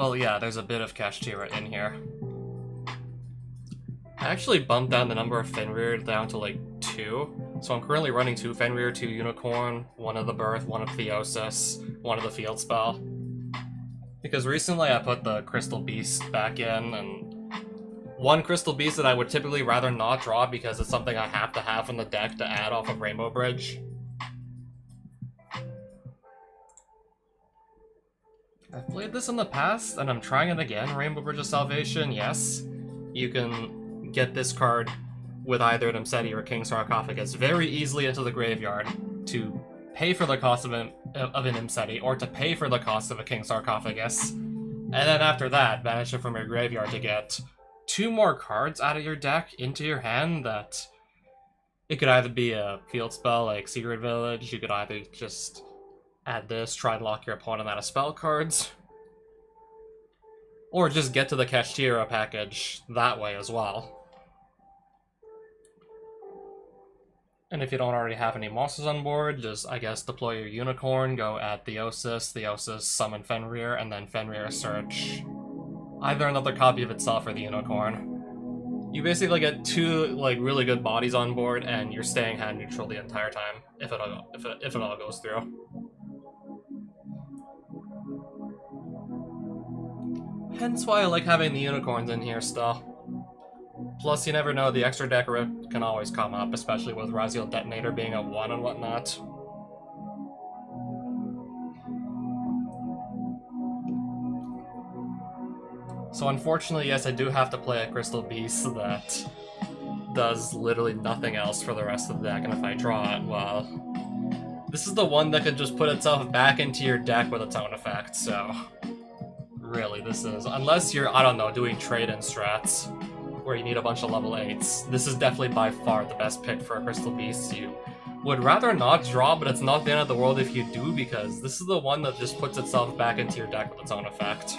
Well, yeah, there's a bit of Kashtira in here. I actually bumped down the number of Fenrir down to like 2. So I'm currently running 2 Fenrir, 2 Unicorn, 1 of the Birth, 1 of Theosis, 1 of the Field Spell. Because recently I put the Crystal Beast back in, and 1 Crystal Beast that I would typically rather not draw because it's something I have to have in the deck to add off of Rainbow Bridge. I've played this in the past, and I'm trying it again. Rainbow Bridge of Salvation, yes. You can get this card with either an Imseti or King Sarcophagus very easily into the graveyard to pay for the cost of an Imseti, or to pay for the cost of a King Sarcophagus. And then after that, banish it from your graveyard to get 2 more cards out of your deck into your hand that... It could either be a field spell like Secret Village, you could either just add this, try and lock your opponent out of spell cards, or just get to the Kashtira package that way as well. And if you don't already have any monsters on board, just, I guess, deploy your Unicorn, go add Theosis, summon Fenrir, and then Fenrir search either another copy of itself or the Unicorn. You basically get 2, like, really good bodies on board, and you're staying hand neutral the entire time, if it all goes through. Hence why I like having the Unicorns in here still. Plus, you never know, the extra deck rip can always come up, especially with Raziel Detonator being a 1 and whatnot. So unfortunately, yes, I do have to play a Crystal Beast that does literally nothing else for the rest of the deck, and if I draw it, well... This is the one that can just put itself back into your deck with its own effect, so... Really, this is... Unless you're, I don't know, doing trade-in strats, where you need a bunch of level 8s, this is definitely by far the best pick for a Crystal Beast. You would rather not draw, but it's not the end of the world if you do, because this is the one that just puts itself back into your deck with its own effect.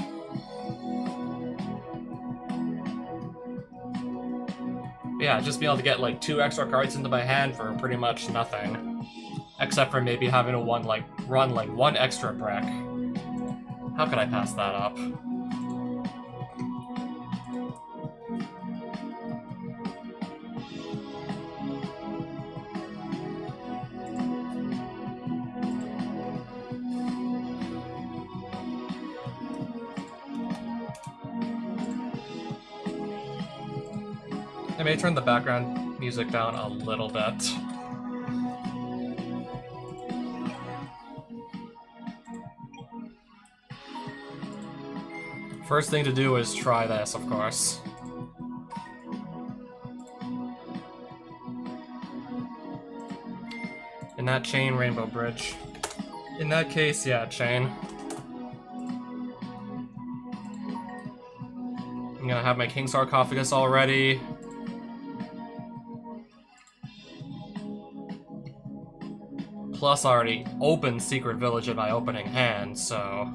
Yeah, just being able to get like 2 extra cards into my hand for pretty much nothing. Except for maybe having to run like 1 extra brick. How could I pass that up? I may turn the background music down a little bit. First thing to do is try this, of course. In that chain, Rainbow Bridge. In that case, yeah, chain. I'm gonna have my King Sarcophagus already. Plus, I already opened Secret Village in my opening hand, so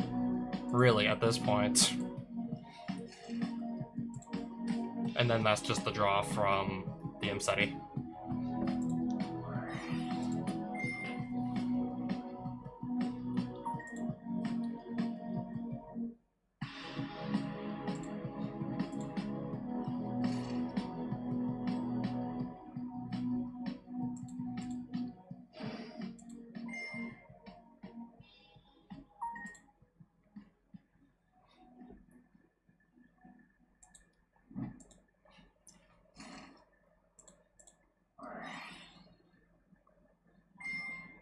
really, at this point. And then that's just the draw from the Imseti.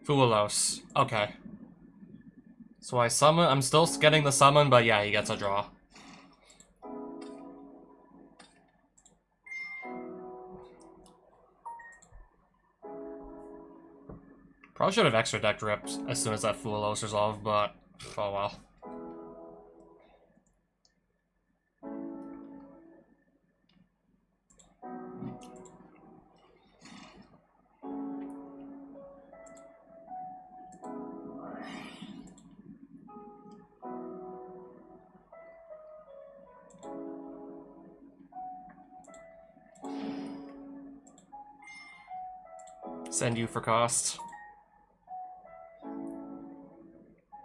Fuelos. Okay. So I summon. I'm still getting the summon, but yeah, he gets a draw. Probably should have extra deck ripped as soon as that Fuelos resolved, but oh well. Send you for cost.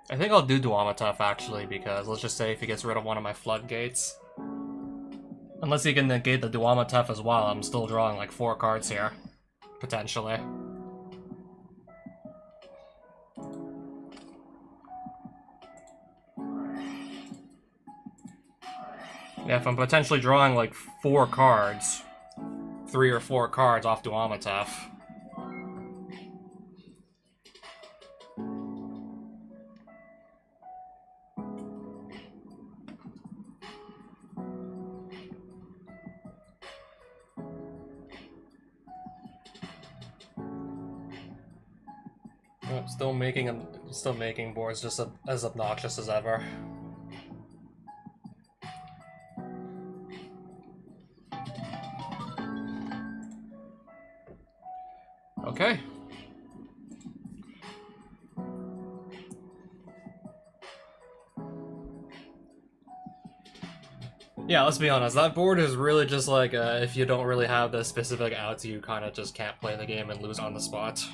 I think I'll do Duamatef, actually, because let's just say if he gets rid of one of my floodgates. Unless he can negate the Duamatef as well, I'm still drawing like 4 cards here. Potentially. Yeah, if I'm potentially drawing like 4 cards, 3 or 4 cards off Duamatef. Still making boards just as obnoxious as ever. Okay. Yeah, let's be honest, that board is really just like, if you don't really have the specific outs, you kind of just can't play the game and lose on the spot.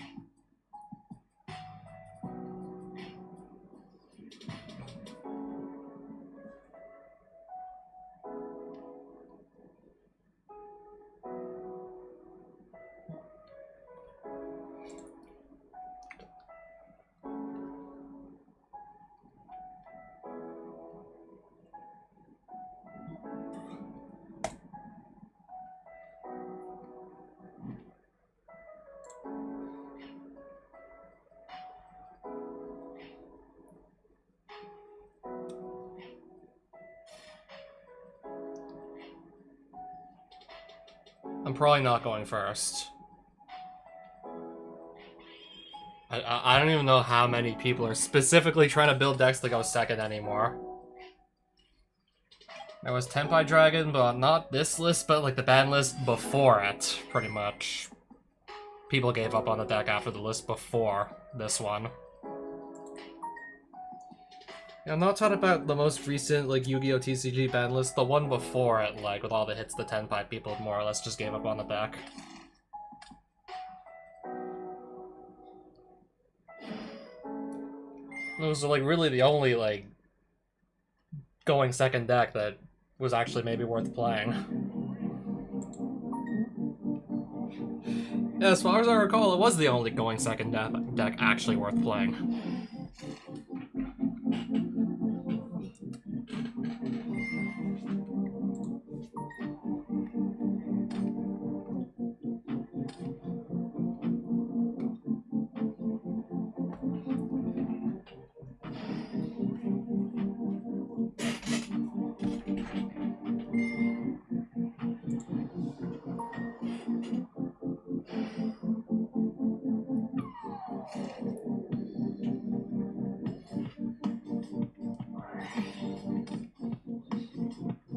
I'm probably not going first. I don't even know how many people are specifically trying to build decks to go second anymore. There was Tenpai Dragon, but not this list, but like the ban list before it, pretty much. People gave up on the deck after the list before this one. Yeah, I'm not talking about the most recent, like, Yu-Gi-Oh! TCG ban list, the one before it, like, with all the hits the Tenpai, people more or less just gave up on the deck. It was, like, really the only, like, going second deck that was actually maybe worth playing. Yeah, as far as I recall, it was the only going second deck actually worth playing.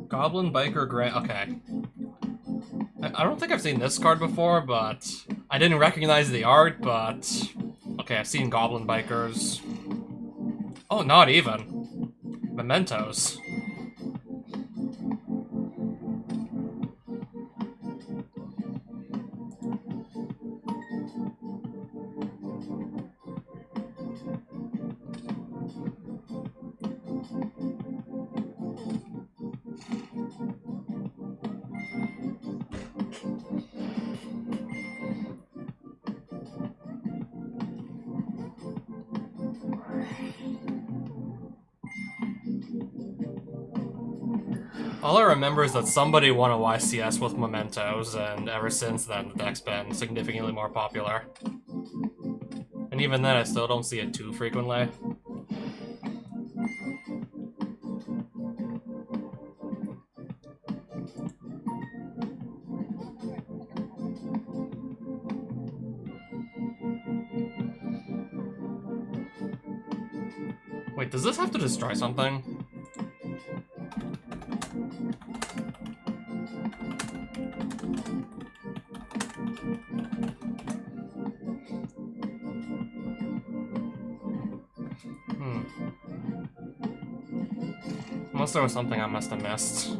Goblin Biker Grand. Okay. I don't think I've seen this card before, but I didn't recognize the art, but okay, I've seen Goblin Bikers. Oh, not even. Mementos. All I remember is that somebody won a YCS with Mementos, and ever since then, the deck's been significantly more popular. And even then, I still don't see it too frequently. Wait, does this have to destroy something? Unless there was something I must have missed.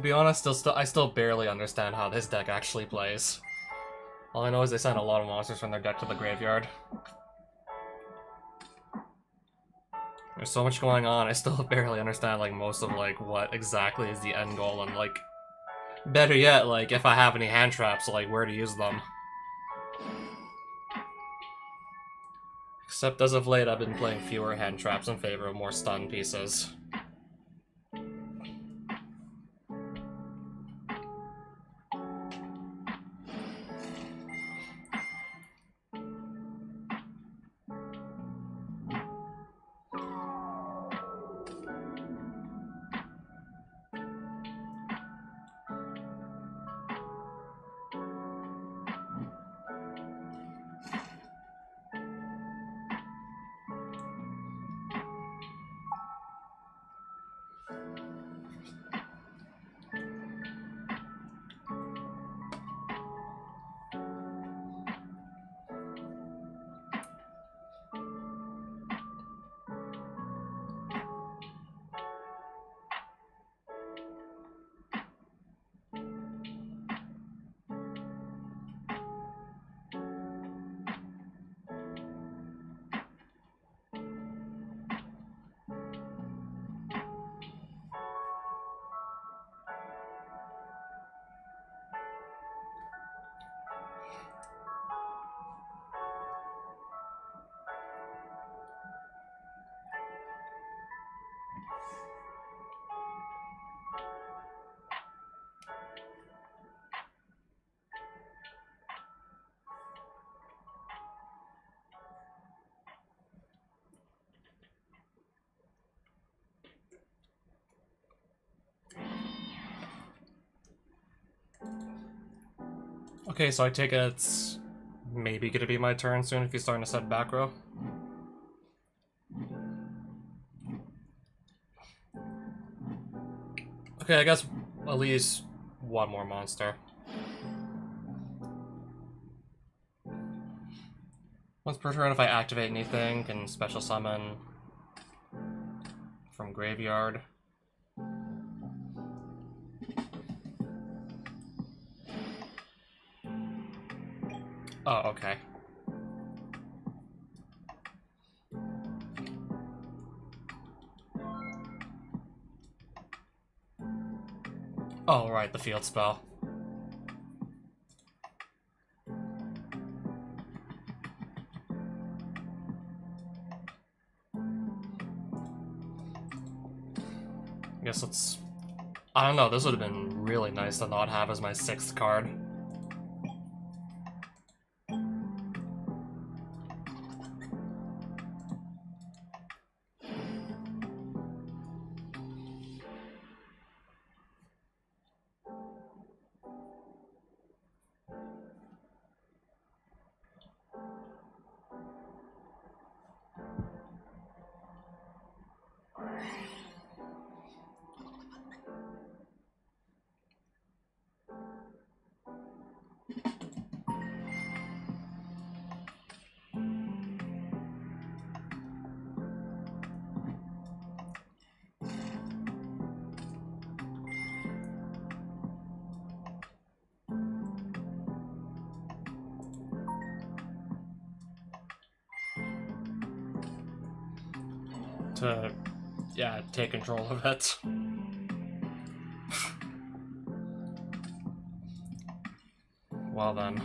be honest, I still barely understand how this deck actually plays. All I know is they send a lot of monsters from their deck to the graveyard. There's so much going on, I still barely understand, like, most of, like, what exactly is the end goal, and, like, better yet, like, if I have any hand traps, like, where to use them. Except as of late, I've been playing fewer hand traps in favor of more stun pieces. Okay, so I take it it's maybe gonna be my turn soon if he's starting to set back row. Okay, I guess at least one more monster. Once per turn, if I activate anything, can special summon from graveyard. Oh, okay. Oh, right, the field spell. I guess let's... I don't know, this would have been really nice to not have as my 6th card. To, yeah, take control of it. Well then.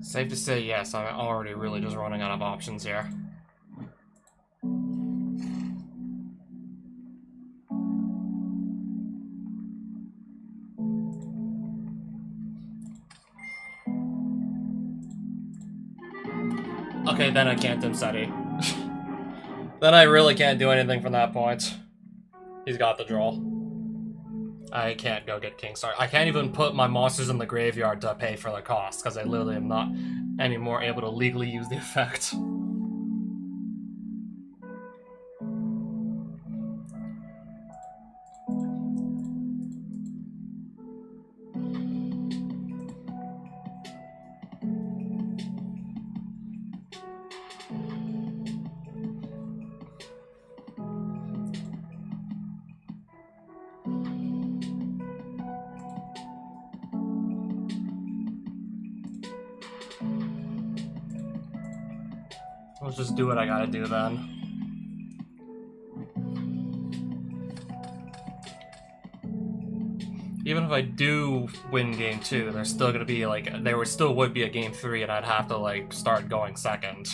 Safe to say, yes, I'm already really just running out of options here. Okay, then I can't Dimseti. Then I really can't do anything from that point. He's got the draw. I can't go get King Star. I can't even put my monsters in the graveyard to pay for the cost, because I literally am not anymore able to legally use the effect. Let's just do what I gotta do then. Even if I do win game 2, there's still gonna be like, there still would be a game 3 and I'd have to like start going second.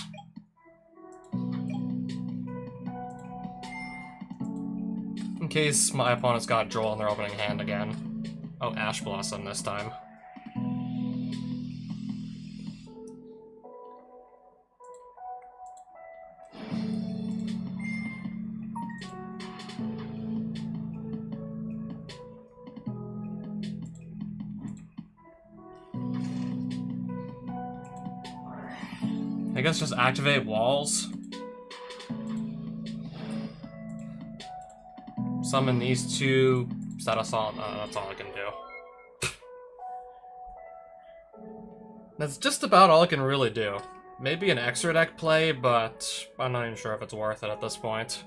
In case my opponent's got Joel in their opening hand again. Oh, Ash Blossom this time. I guess just activate walls. Summon these two, set us on. That's all I can do. That's just about all I can really do. Maybe an extra deck play, but I'm not even sure if it's worth it at this point.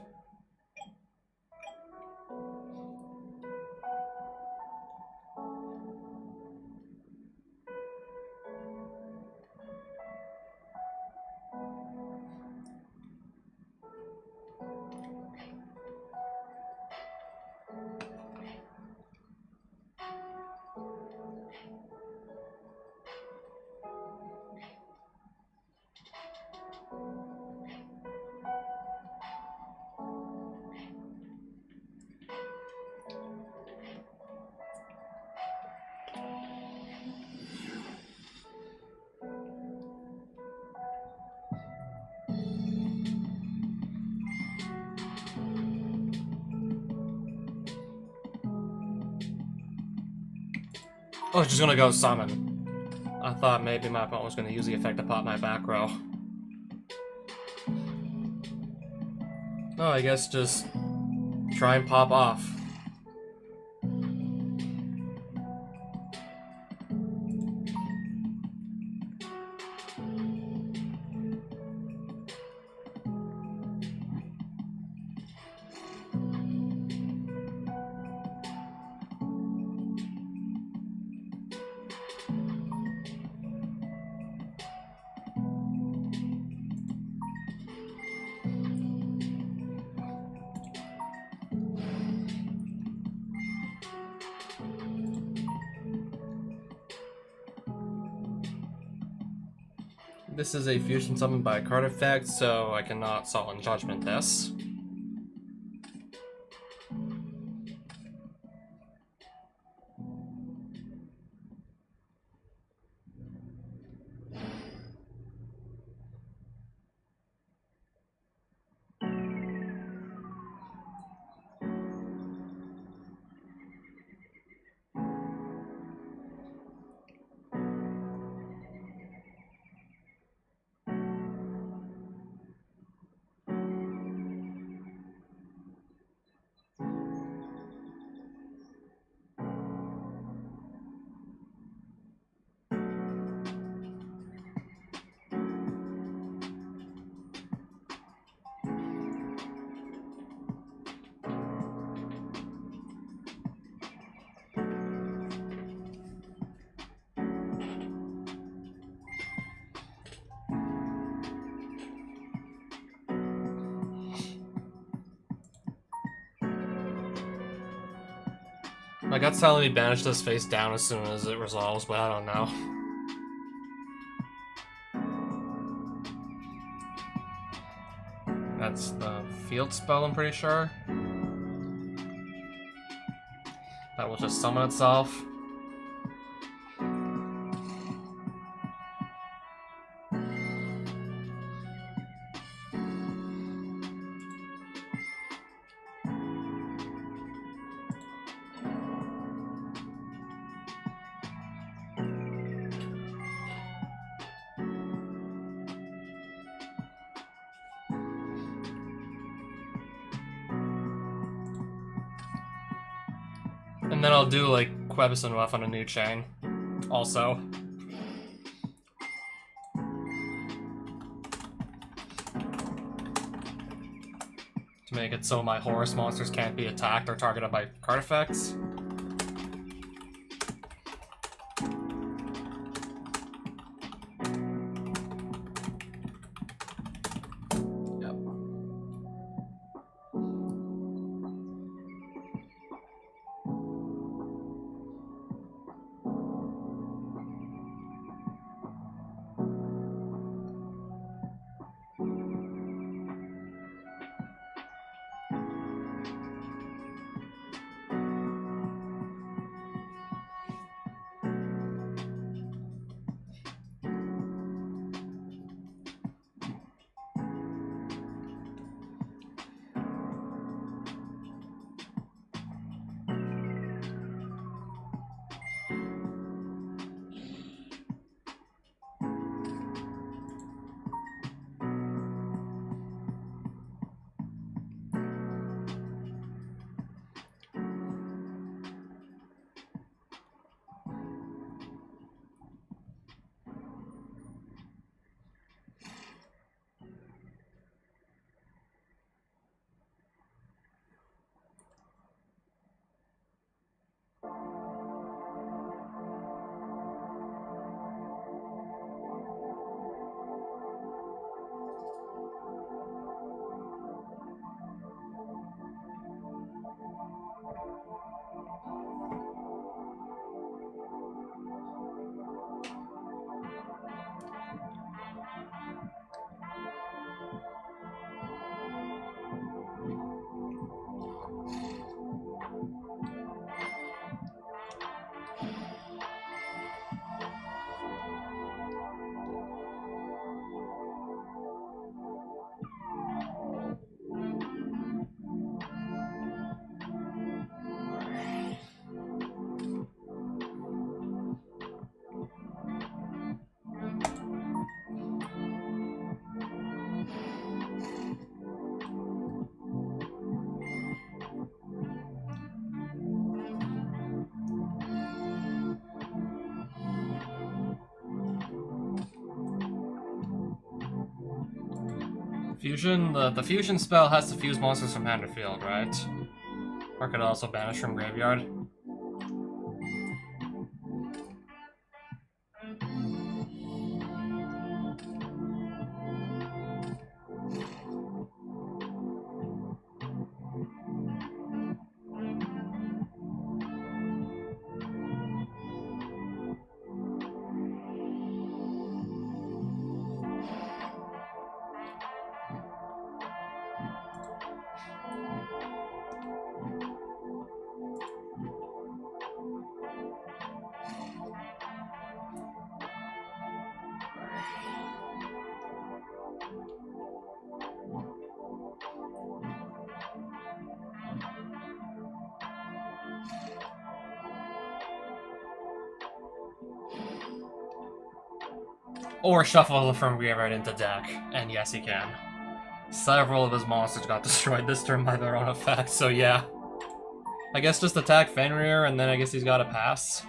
Oh, it's just gonna go summon. I thought maybe my opponent was gonna use the effect to pop my back row. Oh, I guess just try and pop off. This is a fusion summon by a card effect, so I cannot Solemn Judgment this. My gut's telling me banish this face down as soon as it resolves, but I don't know. That's the field spell, I'm pretty sure. That will just summon itself. And then I'll do like Quebis and Ruff on a new chain, also. To make it so my Horus monsters can't be attacked or targeted by card effects. Fusion, the fusion spell has to fuse monsters from hand or field, right? Or could it also banish from graveyard? Or shuffle from graveyard into deck, and yes, he can. Several of his monsters got destroyed this turn by their own effect, so yeah. I guess just attack Fenrir, and then I guess he's gotta pass.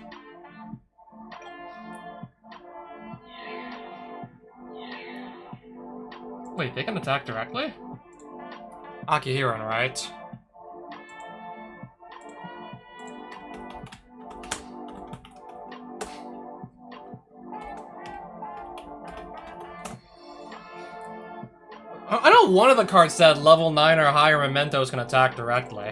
Wait, they can attack directly? Akihiron, right? I know one of the cards said level 9 or higher mementos can attack directly.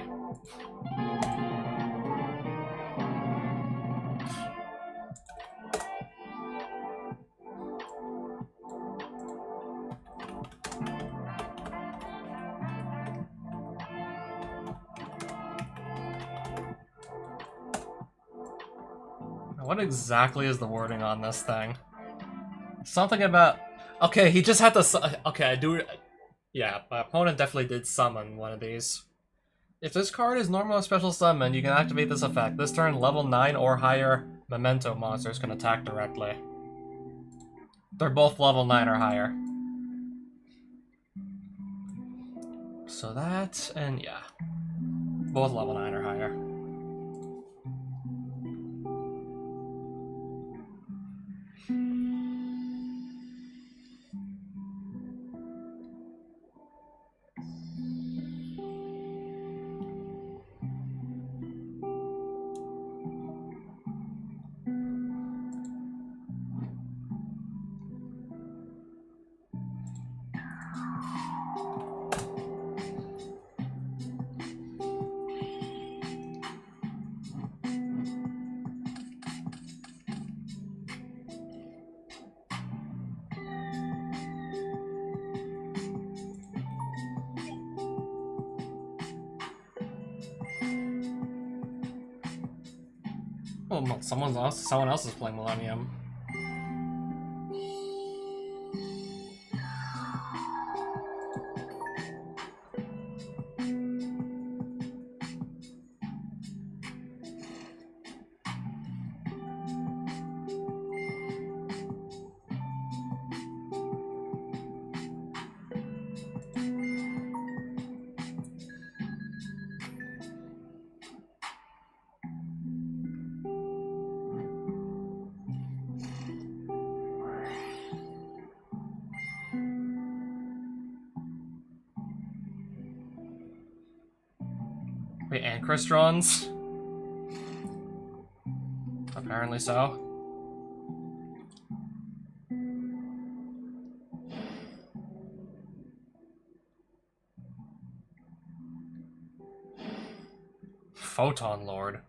What exactly is the wording on this thing? Something about... Okay, he just had to... Okay, I do... Yeah, my opponent definitely did summon one of these. If this card is normal or special summon, you can activate this effect. This turn, level 9 or higher memento monsters can attack directly. They're both level 9 or higher. So that, and yeah. Both level 9 or higher. Well, someone else is playing Millennium. Wait, Anchorstrons? Apparently so. Photon Lord.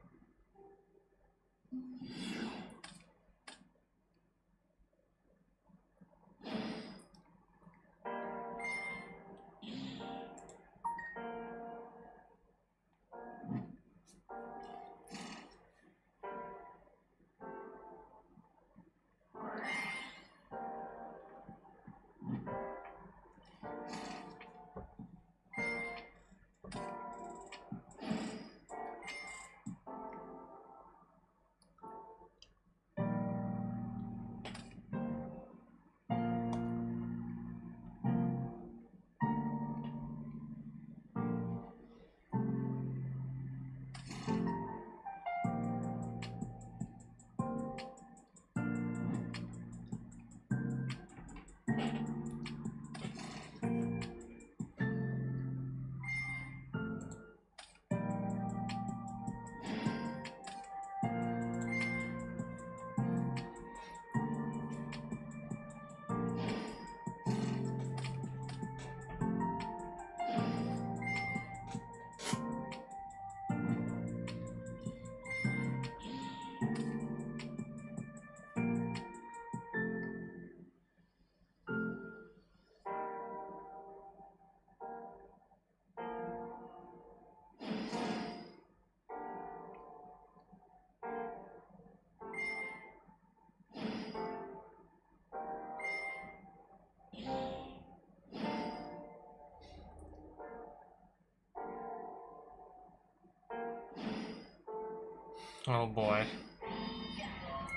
Oh boy.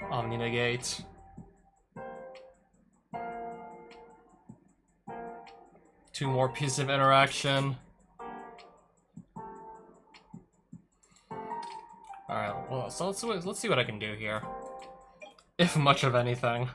Omni negate. Two more pieces of interaction. Alright, well, so let's see what I can do here. If much of anything.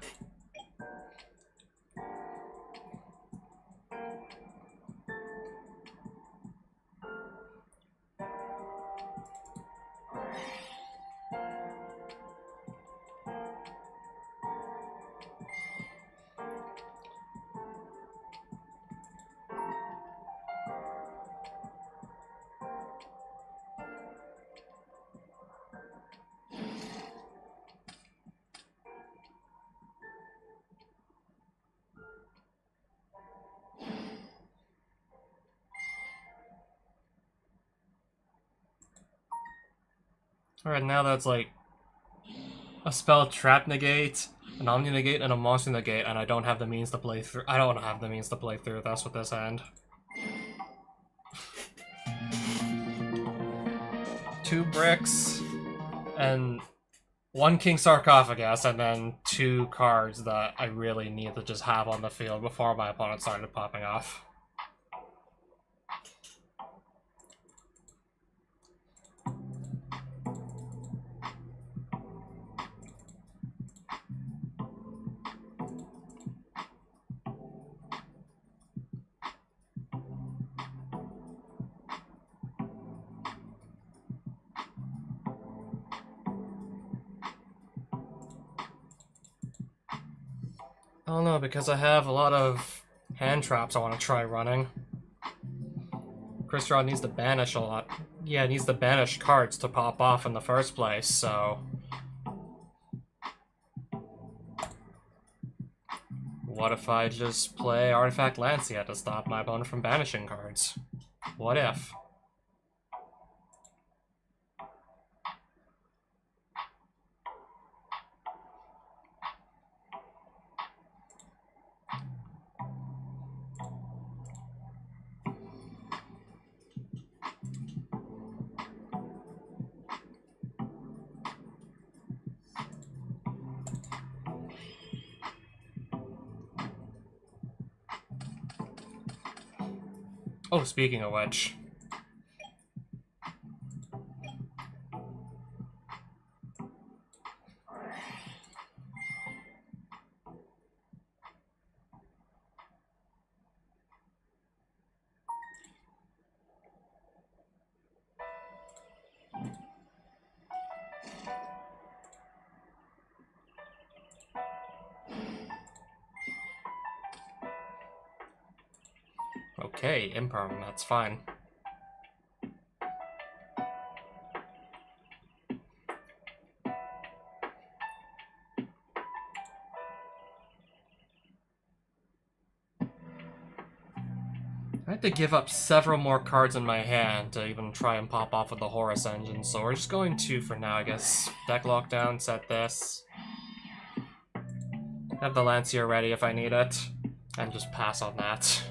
Alright, now that's like a spell trap negate, an omni negate, and a monster negate, and I don't have the means to play through. I don't have the means to play through this with this hand. 2 bricks, and 1 King Sarcophagus, and then 2 cards that I really need to just have on the field before my opponent started popping off. I don't know, because I have a lot of hand traps I want to try running. Kashtira needs to banish a lot. Yeah, needs to banish cards to pop off in the first place, so... What if I just play Artifact Lancia to stop my opponent from banishing cards? What if? Oh, speaking of which. Okay, imperm, that's fine. I had to give up several more cards in my hand to even try and pop off with the Horus engine, so we're just going to for now, I guess. Deck lockdown, set this. Have the Lancia ready if I need it, and just pass on that.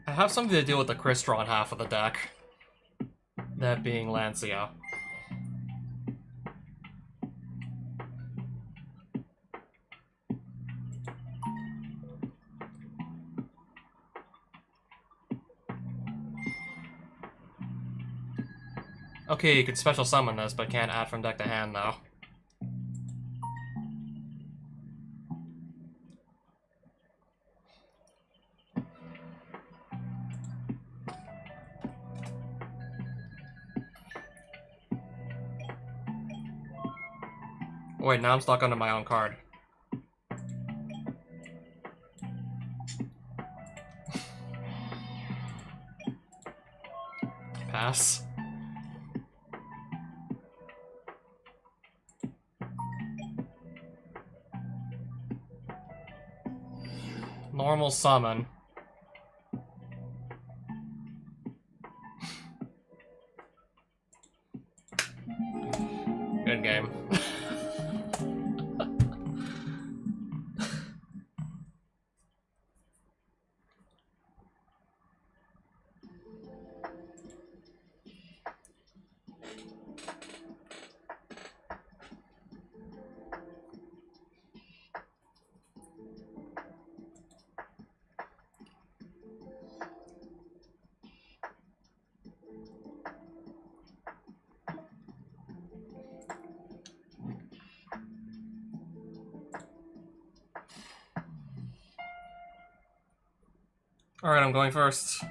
I have something to deal with the Kashtira half of the deck. That being Lancia. Okay, you could special summon this, but can't add from deck to hand, though. Wait, now I'm stuck under my own card. Pass. Normal summon. Good game. Alright, I'm going first.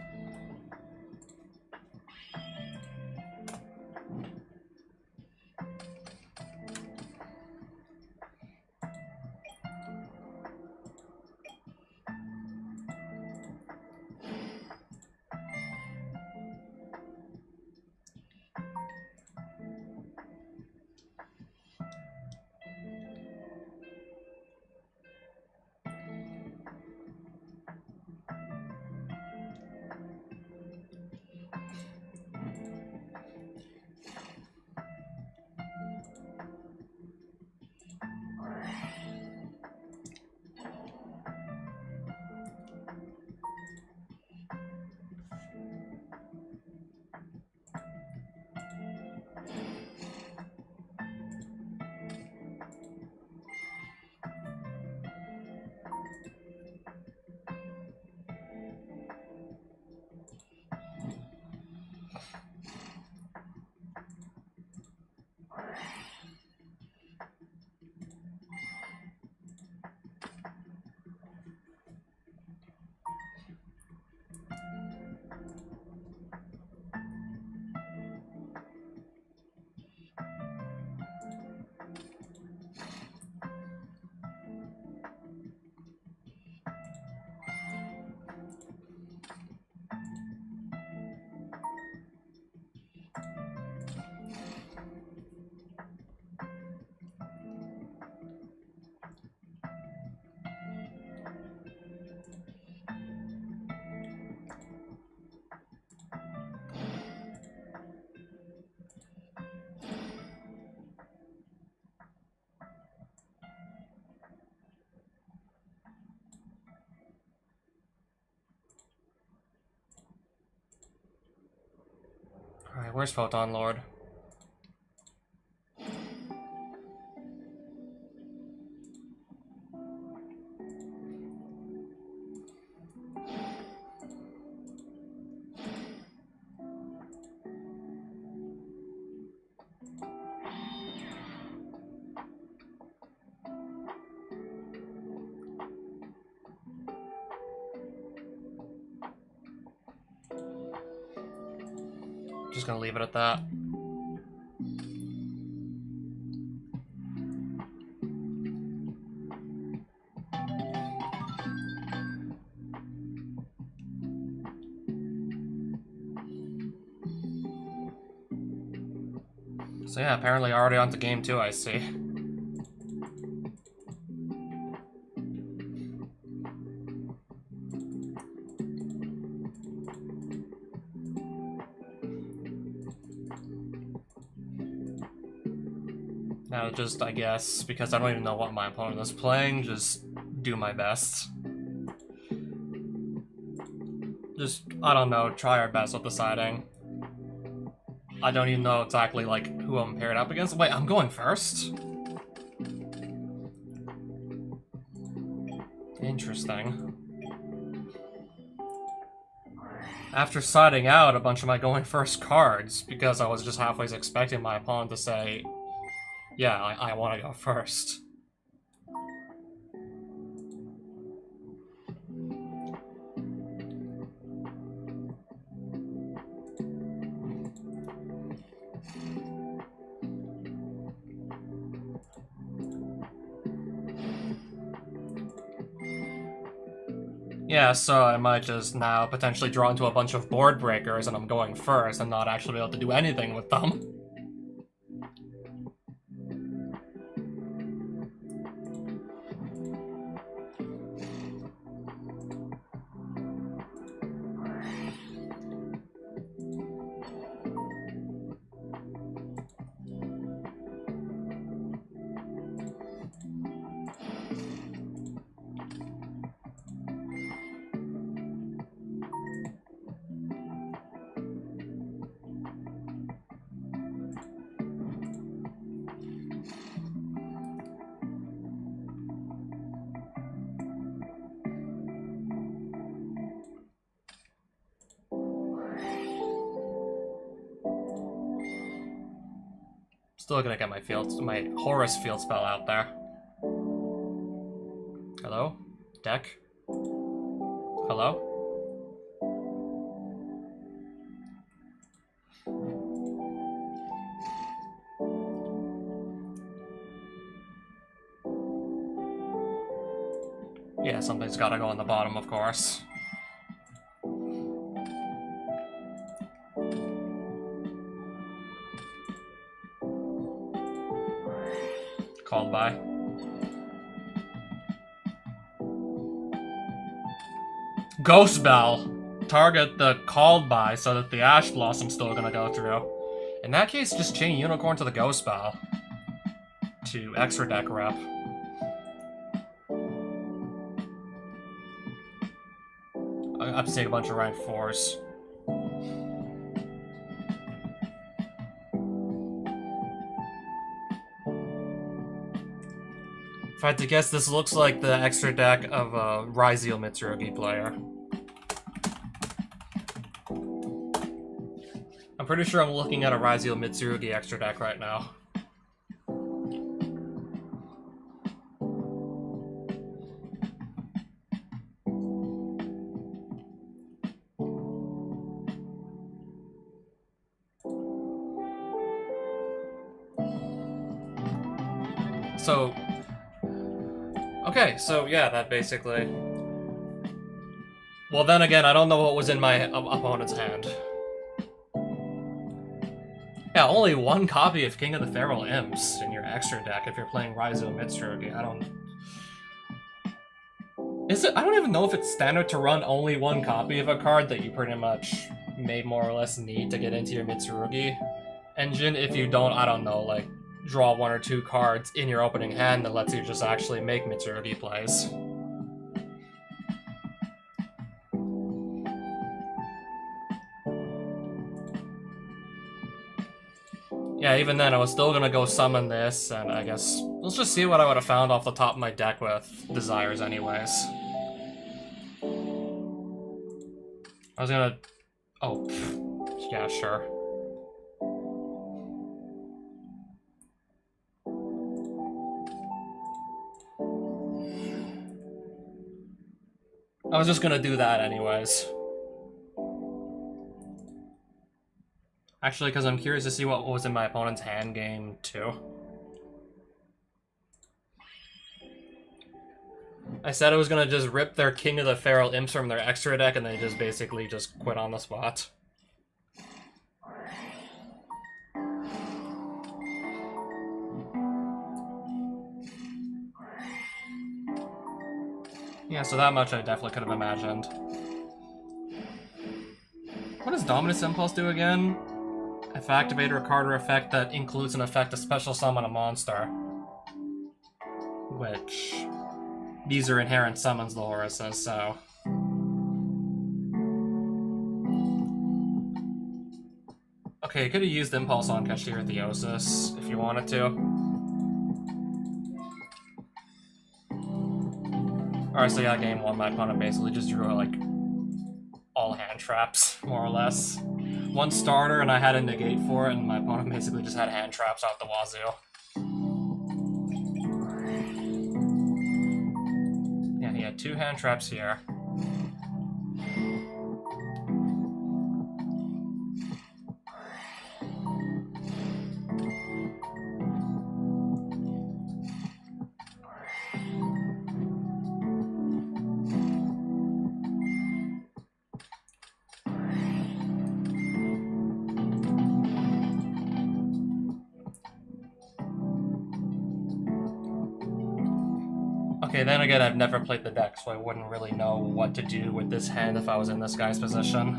Alright, where's Photon Lord? Just gonna leave it at that. So yeah, apparently already on to game 2, I see. Now just, I guess, because I don't even know what my opponent is playing, just do my best. Just, I don't know, try our best with deciding. I don't even know exactly, like, who I'm paired up against. Wait, I'm going first? Interesting. After siding out a bunch of my going first cards, because I was just halfway expecting my opponent to say, yeah, I want to go first. Yeah, so I might just now potentially draw into a bunch of board breakers and I'm going first and not actually be able to do anything with them. Still gonna get my Horus field spell out there. Hello? Deck? Hello? Yeah, something's gotta go on the bottom, of course. Called by. Ghost Bell! Target the called by so that the Ash Blossom's still gonna go through. In that case, just chain Unicorn to the Ghost Bell. To extra deck rep. I have to take a bunch of rank 4s. If I had to guess, this looks like the extra deck of a Ryziel Mitsurugi player. I'm pretty sure I'm looking at a Ryziel Mitsurugi extra deck right now. So, okay, so yeah, that basically... Well, then again, I don't know what was in my opponent's hand. Yeah, only one copy of King of the Feral Imps in your extra deck if you're playing Ryziel Mitsurugi. I don't even know if it's standard to run only one copy of a card that you pretty much may more or less need to get into your Mitsurugi engine. If you don't, I don't know, like, draw 1 or 2 cards in your opening hand that lets you just actually make Mitsurugi plays. Yeah, even then, I was still gonna go summon this, and I guess... Let's just see what I would have found off the top of my deck with Desires anyways. I was gonna... Oh, pff. Yeah, sure. I was just gonna do that anyways. Actually, because I'm curious to see what was in my opponent's hand game, too. I said I was gonna just rip their King of the Feral Imps from their extra deck, and they just basically just quit on the spot. Yeah, so that much I definitely could have imagined. What does Dominus Impulse do again? If activate a card or effect that includes an effect to special summon a monster. Which... These are inherent summons, the Horus says, so... Okay, you could have used Impulse on Kashtira Theosis, if you wanted to. Alright, so yeah, game 1, my opponent basically just drew, like, all hand traps, more or less. One starter, and I had a negate for it, and my opponent basically just had hand traps out the wazoo. Yeah, he had 2 hand traps here. Okay, then again, I've never played the deck, so I wouldn't really know what to do with this hand if I was in this guy's position.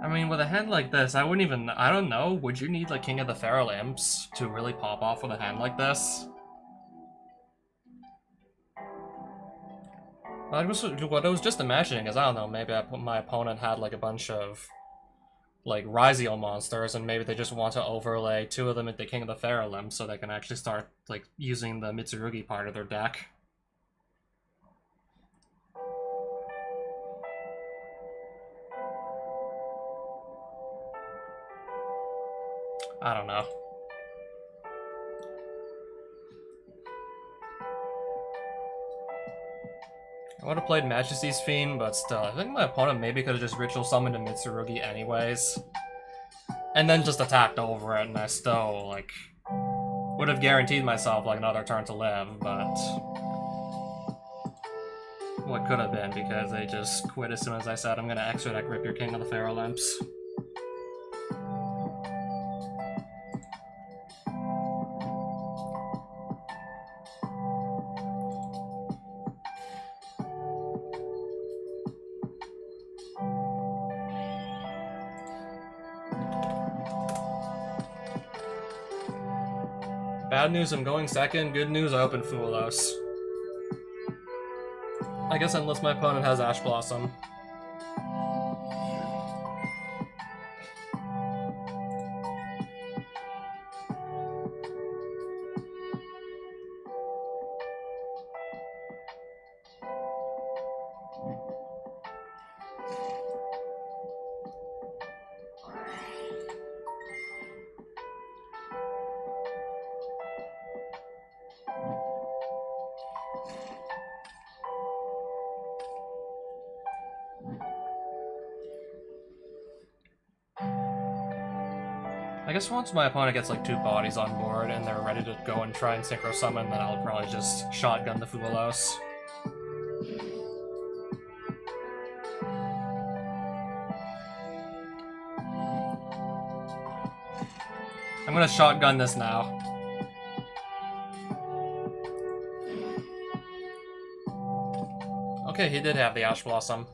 I mean, with a hand like this, I don't know, would you need, like, King of the Feral Imps to really pop off with a hand like this? What I was just imagining is, I don't know, maybe my opponent had, like, a bunch of, like, Ryziel monsters, and maybe they just want to overlay 2 of them into King of the Feral Imps so they can actually start, like, using the Mitsurugi part of their deck. I don't know. I would have played Majesty's Fiend, but still, I think my opponent maybe could have just Ritual Summoned a Mitsurugi anyways. And then just attacked over it, and I still, like, would have guaranteed myself, like, another turn to live, but... what could have been, because they just quit as soon as I said, I'm gonna extra deck Rip Your King of the Pharaoh Lamps. Bad news, I'm going second. Good news, I open Fulos. I guess unless my opponent has Ash Blossom. I guess once my opponent gets like 2 bodies on board and they're ready to go and try and Synchro Summon, then I'll probably just shotgun the Fulos. I'm gonna shotgun this now. Okay, he did have the Ash Blossom.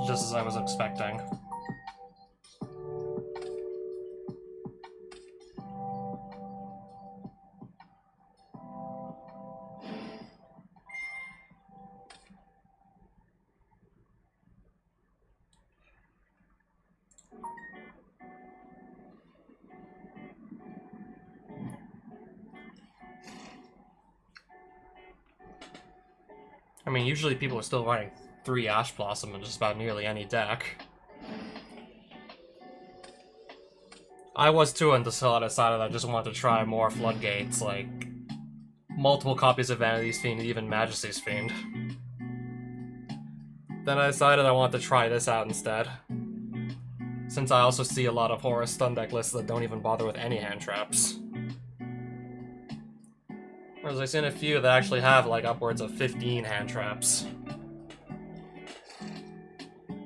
Just as I was expecting. I mean, usually people are still running 3 Ash Blossom in just about nearly any deck. I was too until I decided I just wanted to try more Floodgates, like multiple copies of Vanity's Fiend, even Majesty's Fiend. Then I decided I wanted to try this out instead. Since I also see a lot of Horus stun deck lists that don't even bother with any hand traps. Whereas I've seen a few that actually have like upwards of 15 hand traps.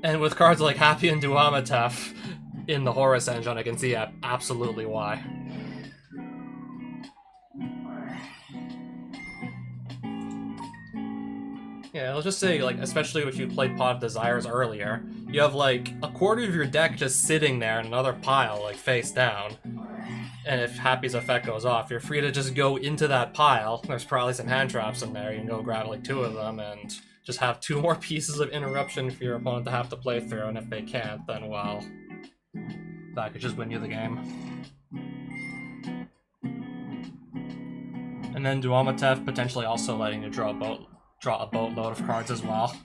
And with cards like Happy and Duamatef in the Horus engine, I can see absolutely why. Yeah, I'll just say, like, especially if you played Pot of Desires earlier, you have like a quarter of your deck just sitting there in another pile, like face down. And if Happy's effect goes off, you're free to just go into that pile. There's probably some hand traps in there. You can go grab like 2 of them and just have 2 more pieces of interruption for your opponent to have to play through. And if they can't, then well, that could just win you the game. And then Duamatef potentially also letting you draw a boatload of cards as well.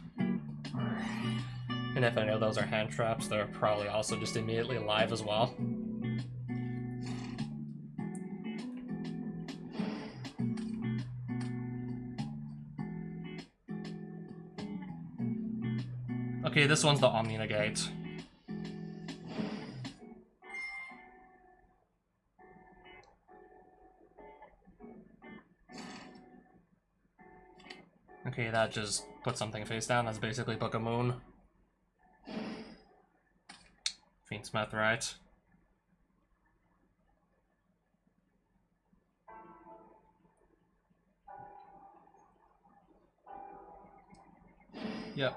And if any of those are hand traps, they're probably also just immediately alive as well. Okay, this one's the Omni Negate. Okay, that just puts something face down. That's basically Book of Moon. Fiendsmith, right? Yep.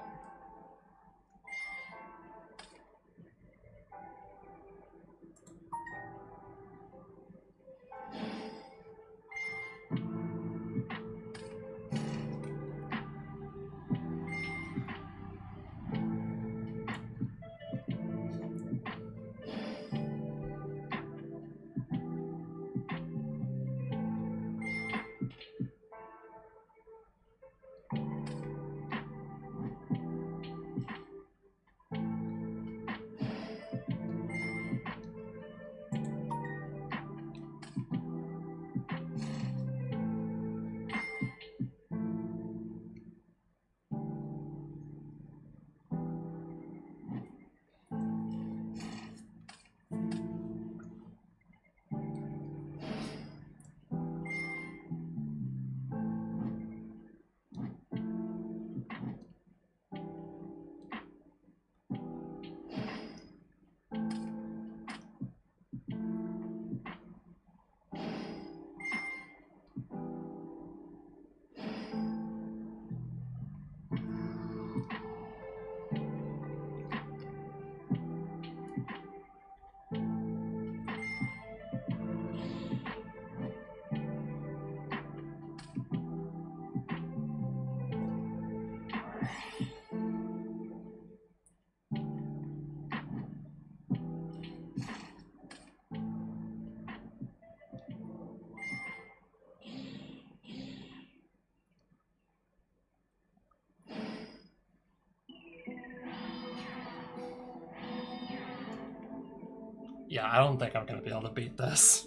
Yeah, I don't think I'm gonna be able to beat this.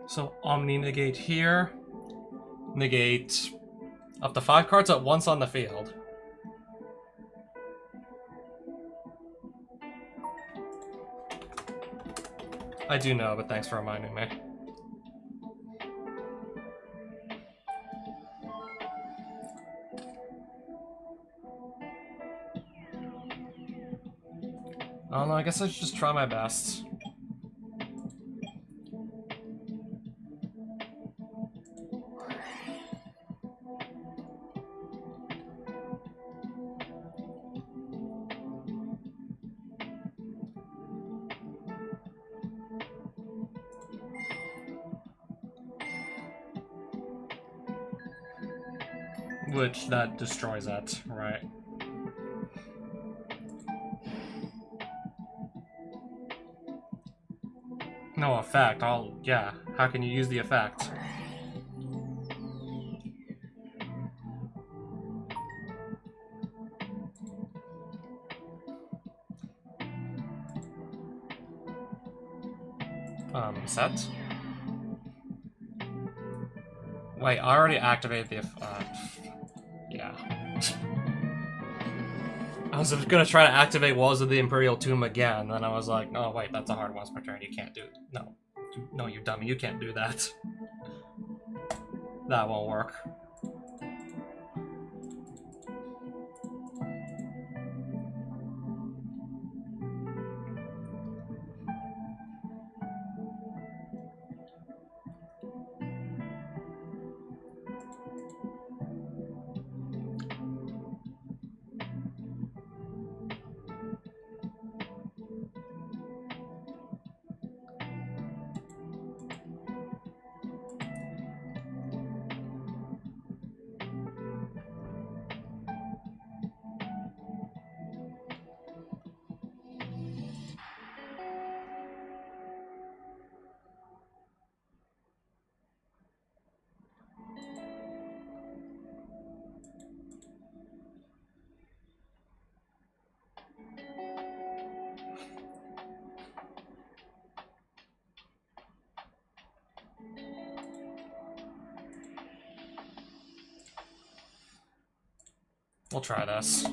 So Omni negate here. Negate up to 5 cards at once on the field. I do know, but thanks for reminding me. I don't know, I guess I should just try my best. Which, that destroys it, right? No effect, yeah. How can you use the effect? Set? Wait, I already activated the yeah. I was gonna try to activate Walls of the Imperial Tomb again, then I was like, oh wait, that's a hard once per turn, you can't do it. No. No, you dummy, you can't do that. That won't work. We'll try this.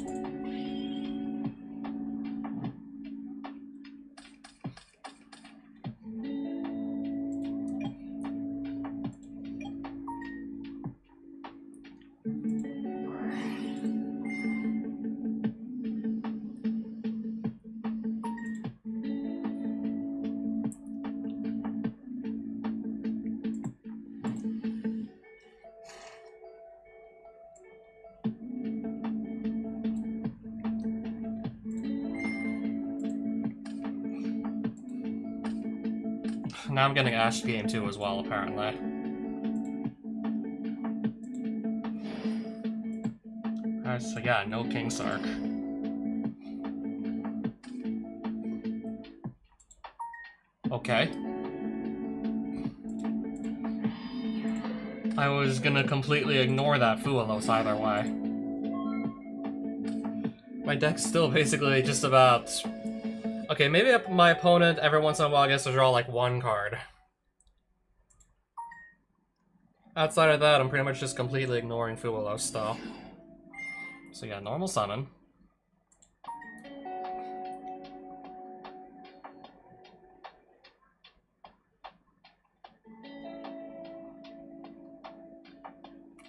Now I'm getting Ash game too as well, apparently. Alright, so yeah, no King Sark. Okay. I was gonna completely ignore that Fualos either way. My deck's still basically just about... Okay, maybe my opponent every once in a while gets to draw like 1 card. Outside of that, I'm pretty much just completely ignoring Fualos still. So yeah, normal summon.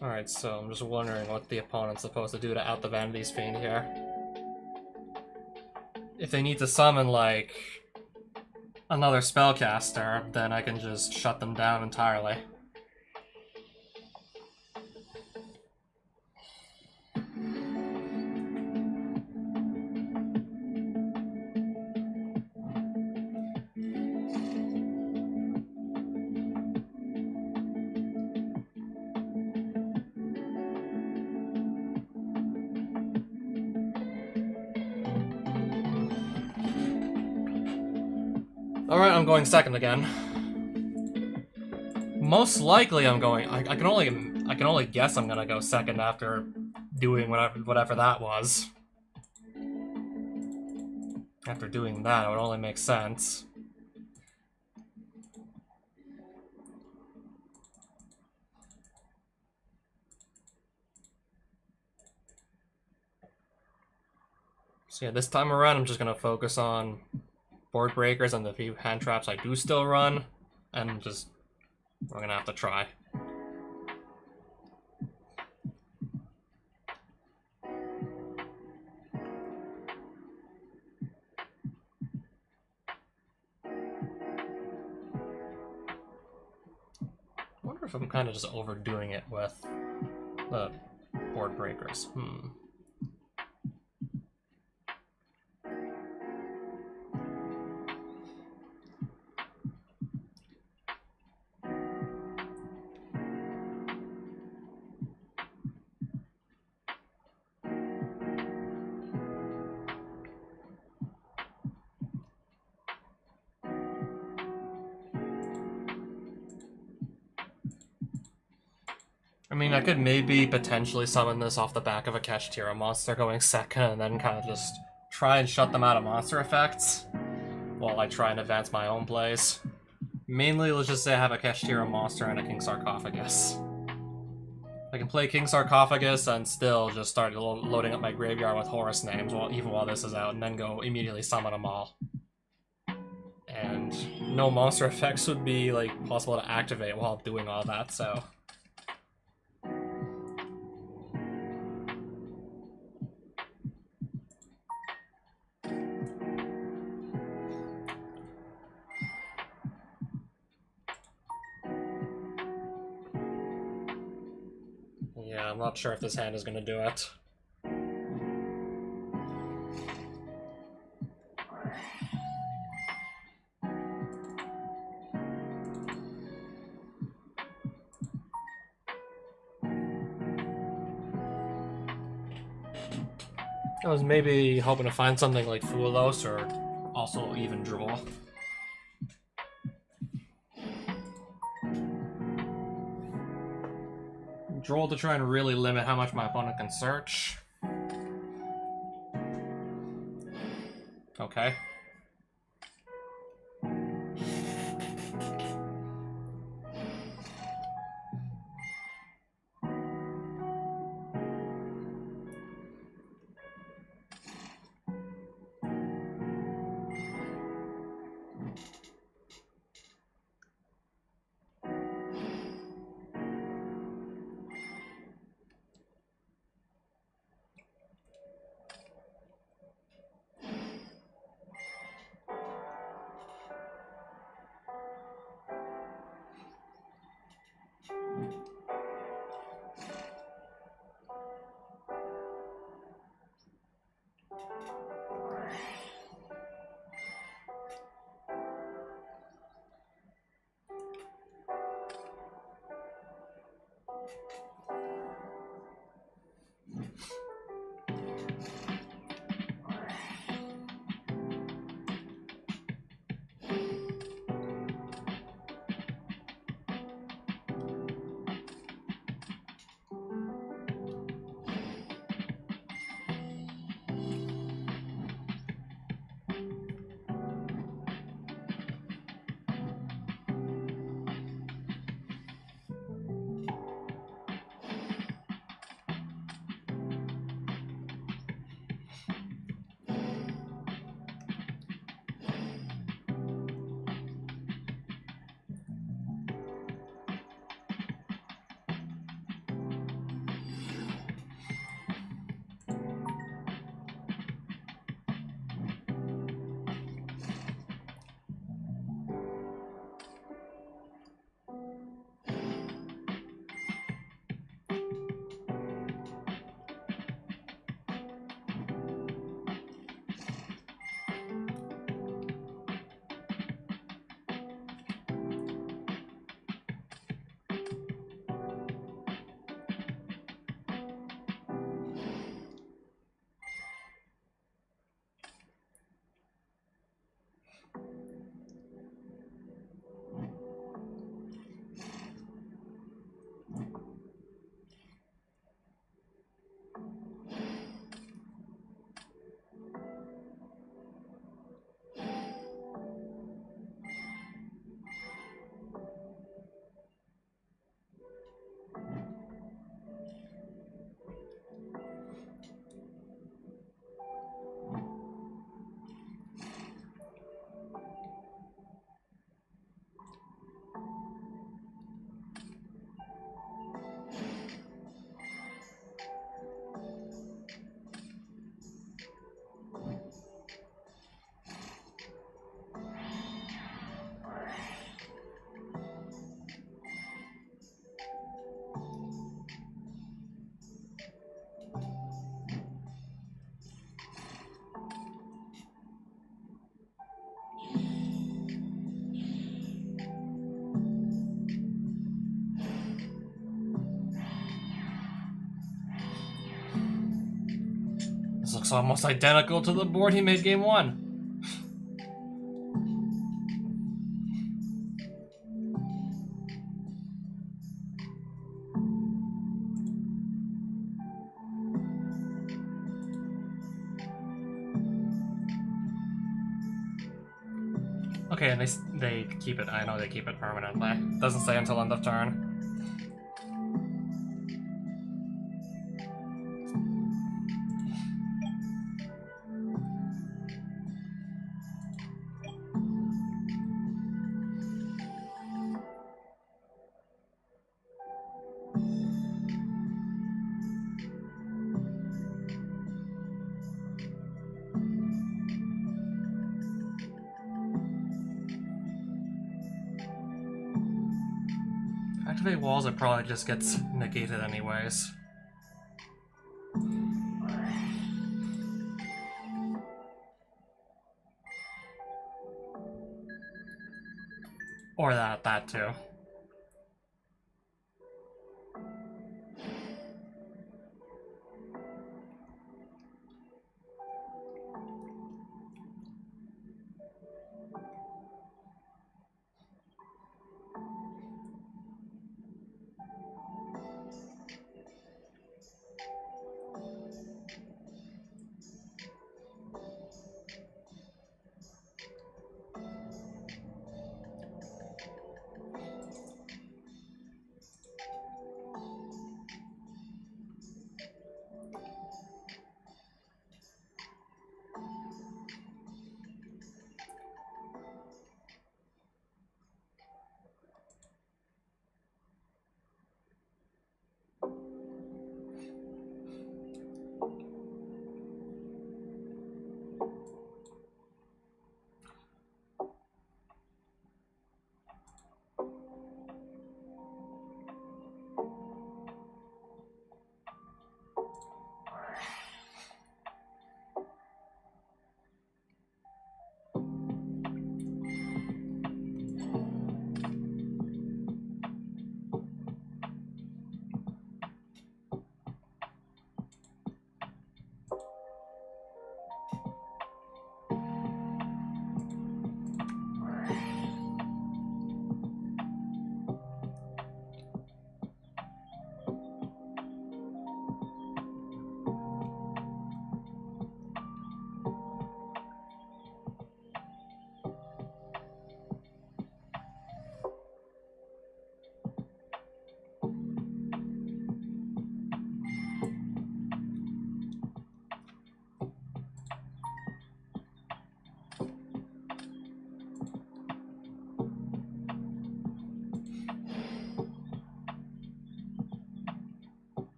Alright, so I'm just wondering what the opponent's supposed to do to out the Vanity's Fiend here. If they need to summon, like, another spellcaster, then I can just shut them down entirely. Alright, I'm going second again. Most likely I'm going... I can only guess I'm gonna go second after doing whatever that was. After doing that, it would only make sense. So yeah, this time around I'm just gonna focus on board breakers and the few hand traps I do still run, and we're gonna have to try. I wonder if I'm kind of just overdoing it with the board breakers. I mean, I could maybe potentially summon this off the back of a Kashtira monster going second, and then kind of just try and shut them out of monster effects while I try and advance my own plays. Mainly, let's just say I have a Kashtira monster and a King Sarcophagus. I can play King Sarcophagus and still just start loading up my graveyard with Horus names even while this is out, and then go immediately summon them all. And no monster effects would be like possible to activate while doing all that, so... Yeah, I'm not sure if this hand is gonna do it. I was maybe hoping to find something like Fulos or also even Drool. Drool to try and really limit how much my opponent can search. Okay. looks almost identical to the board he made game 1. Okay, and they keep it. I know they keep it permanently. Doesn't say until end of turn. Activate walls, it probably just gets negated anyways. Or that too.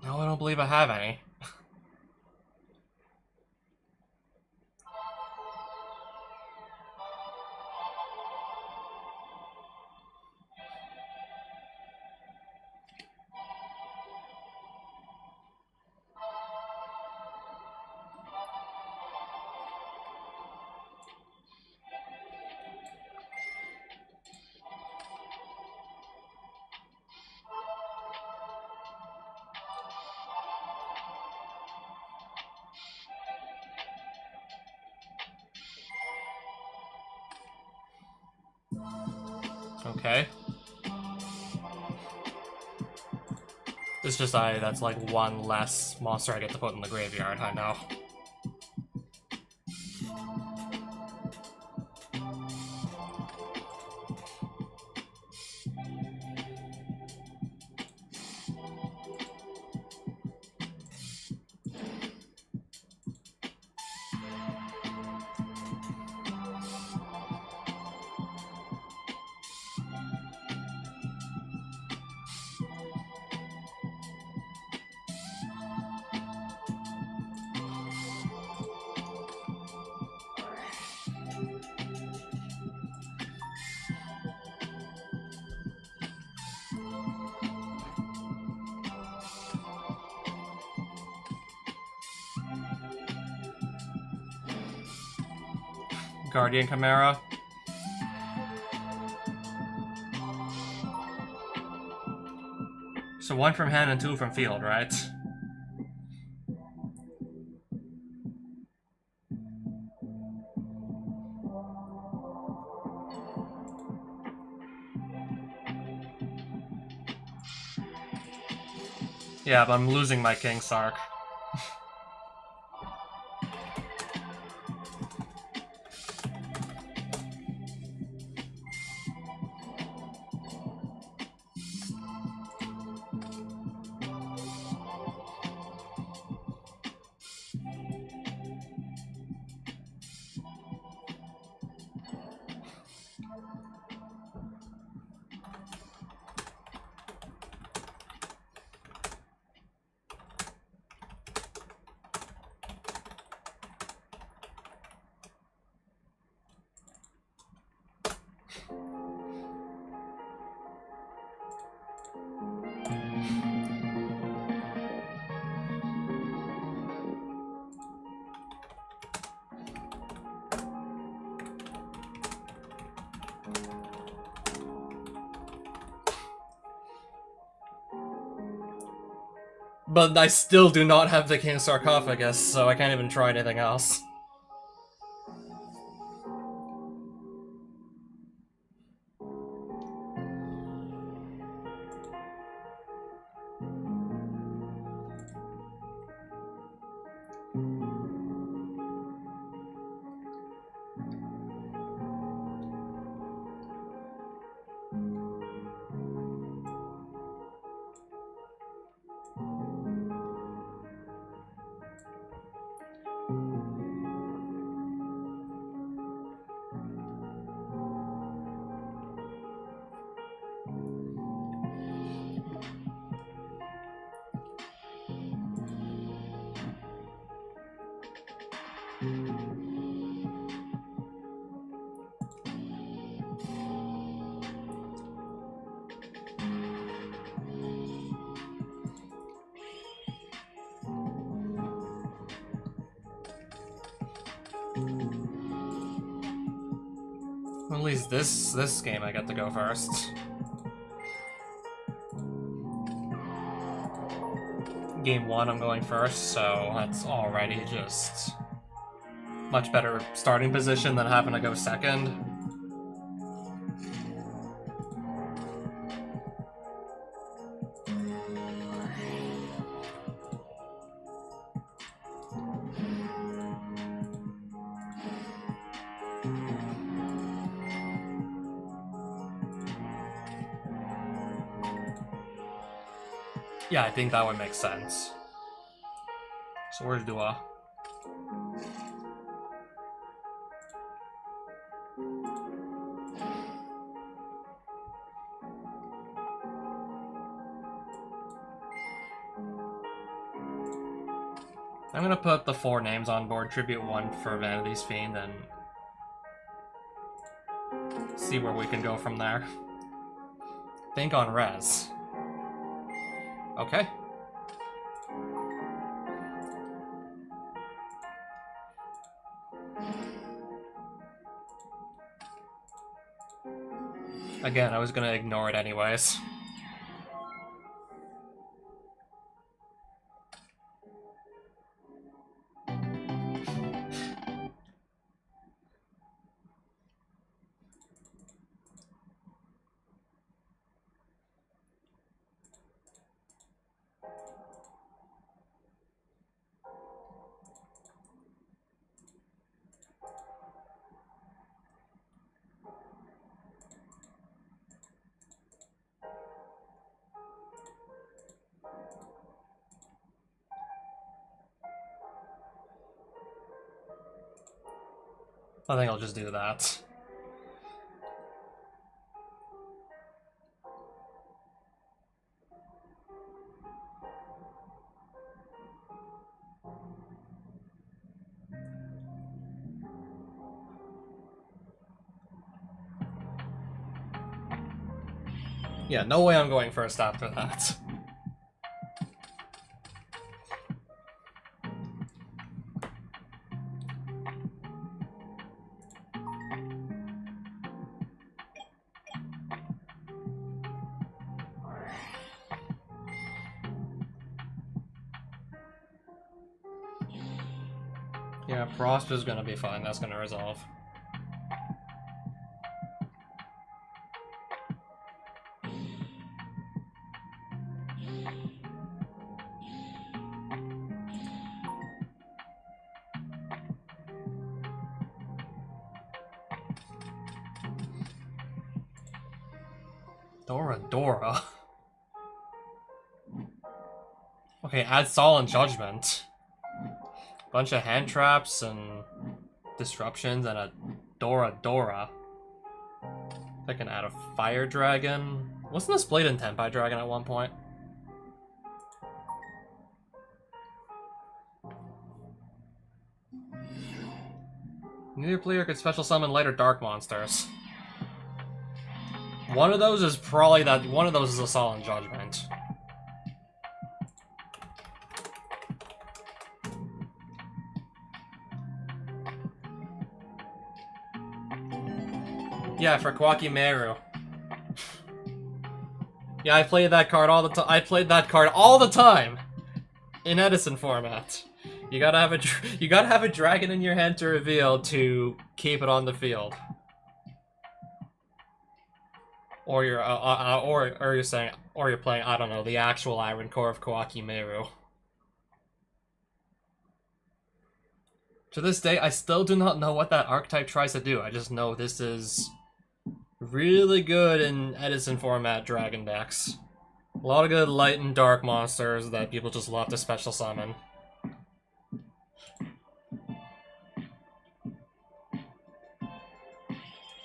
No, I don't believe I have any. Okay. It's just that's like one less monster I get to put in the graveyard, I know. Guardian Chimera. So 1 from hand and 2 from field, right? Yeah, but I'm losing my King Sark. But I still do not have the King Sarcophagus, so I can't even try anything else. At least this game I get to go first. Game 1 I'm going first, so that's already just much better starting position than having to go second. Yeah, I think that would make sense. So where's Dua? I'm gonna put the 4 names on board, tribute 1 for Vanity's Fiend, and see where we can go from there. Think on res. Okay. Again, I was gonna ignore it anyways. I think I'll just do that. Yeah, no way I'm going first after that. Yeah, Prosper's gonna be fine. That's gonna resolve. Dora. Okay, add Solemn Judgment. Bunch of hand traps and disruptions and a Dora. I can add a Fire Dragon. Wasn't this Blade and Tenpai Dragon at one point? Neither player could special summon light or dark monsters. One of those is probably that. One of those is a Solemn Judgment. Yeah, for Kwakimeru. Yeah, I played that card all the time. I played that card all the time in Edison format. You gotta have a dragon in your hand to reveal to keep it on the field. Or you're playing, I don't know, the actual Iron Core of Kwakimeru. To this day, I still do not know what that archetype tries to do. I just know this is really good in Edison format dragon decks. A lot of good light and dark monsters that people just love to special summon.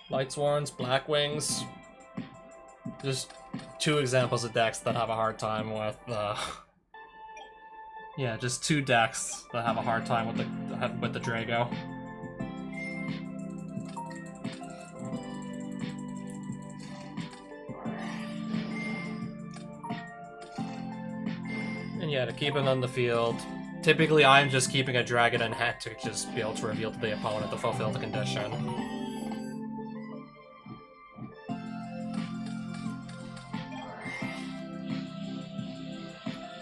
Lightsworns, Blackwings. Just two examples of decks that have a hard time with, yeah, just two decks that have a hard time with the Drago. And yeah, to keep it on the field, typically I'm just keeping a dragon in hand to just be able to reveal to the opponent to fulfill the condition.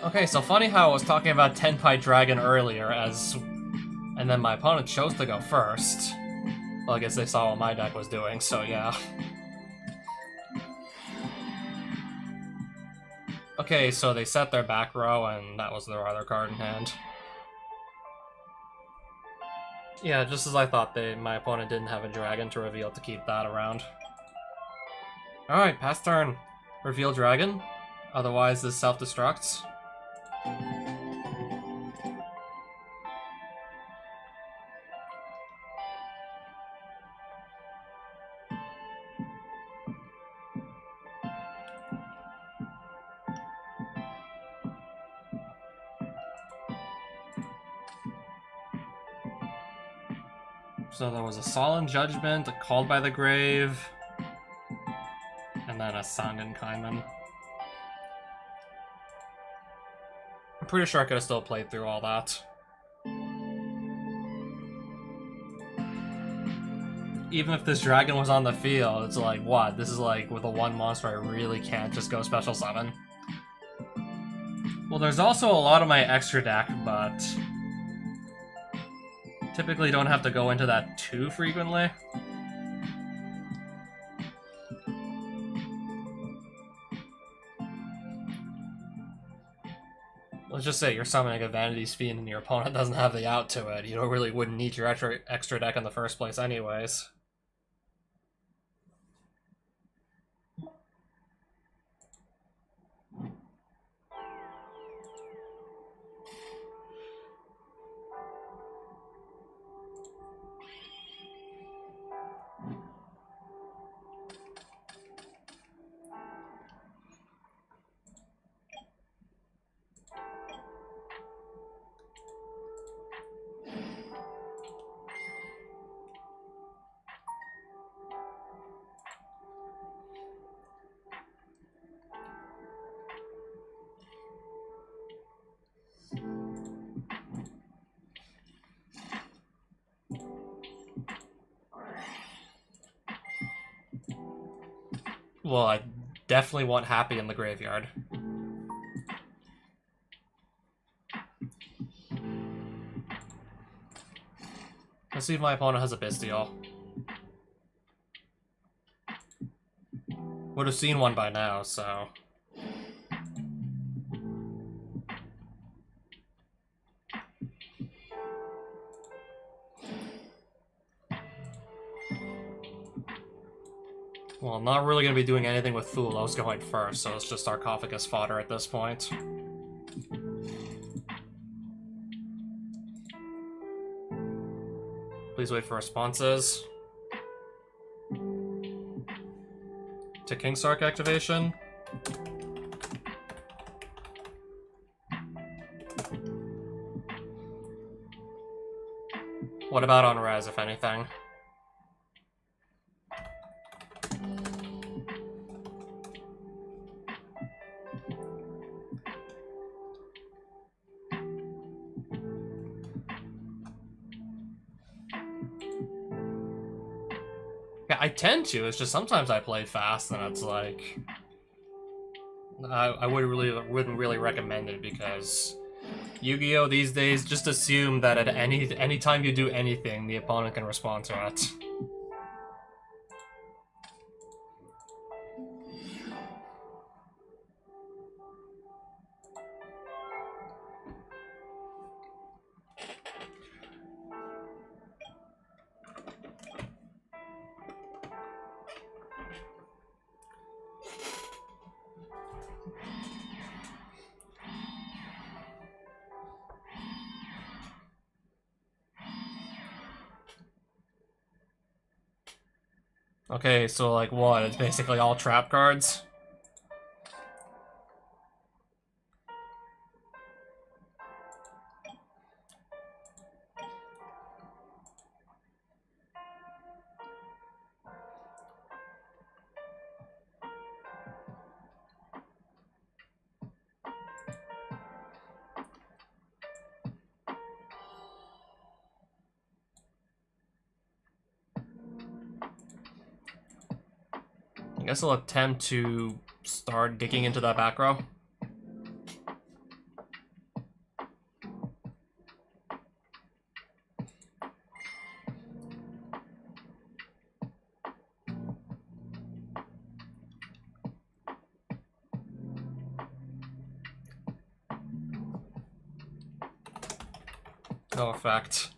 Okay, so funny how I was talking about Tenpai Dragon earlier and then my opponent chose to go first. Well, I guess they saw what my deck was doing, so yeah. Okay, so they set their back row, and that was their other card in hand. Yeah, just as I thought, my opponent didn't have a dragon to reveal to keep that around. Alright, pass turn. Reveal dragon. Otherwise, this self-destructs. So there was a Solemn Judgment, a Called by the Grave, and then a Sangen Kaiman. I'm pretty sure I could have still played through all that. Even if this dragon was on the field, it's like, what? This is like, with a one monster, I really can't just go special summon. Well, there's also a lot of my extra deck, but typically don't have to go into that too frequently. Let's just say you're summoning a Vanity's Fiend and your opponent doesn't have the out to it. You wouldn't need your extra deck in the first place anyways. Well, I definitely want Happy in the graveyard. Let's see if my opponent has a Bestial. Would have seen one by now, so... Well, I'm not really going to be doing anything with Fool. I was going first, so it's just Sarcophagus fodder at this point. Please wait for responses. To King Sark activation. What about on res, if anything? Yeah, I tend to. It's just sometimes I play fast, and it's like I wouldn't really recommend it because Yu-Gi-Oh these days just assume that at any time you do anything, the opponent can respond to it. Okay, so like what? It's basically all trap cards? I guess I'll attempt to start digging into that back row. No effect.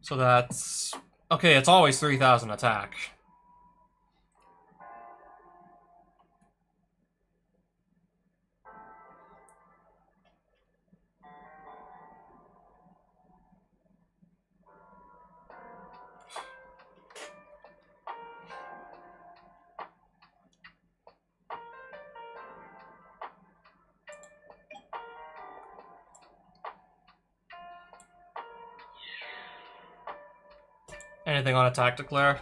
So that's... Okay, it's always 3,000 attack. Anything on attack declare?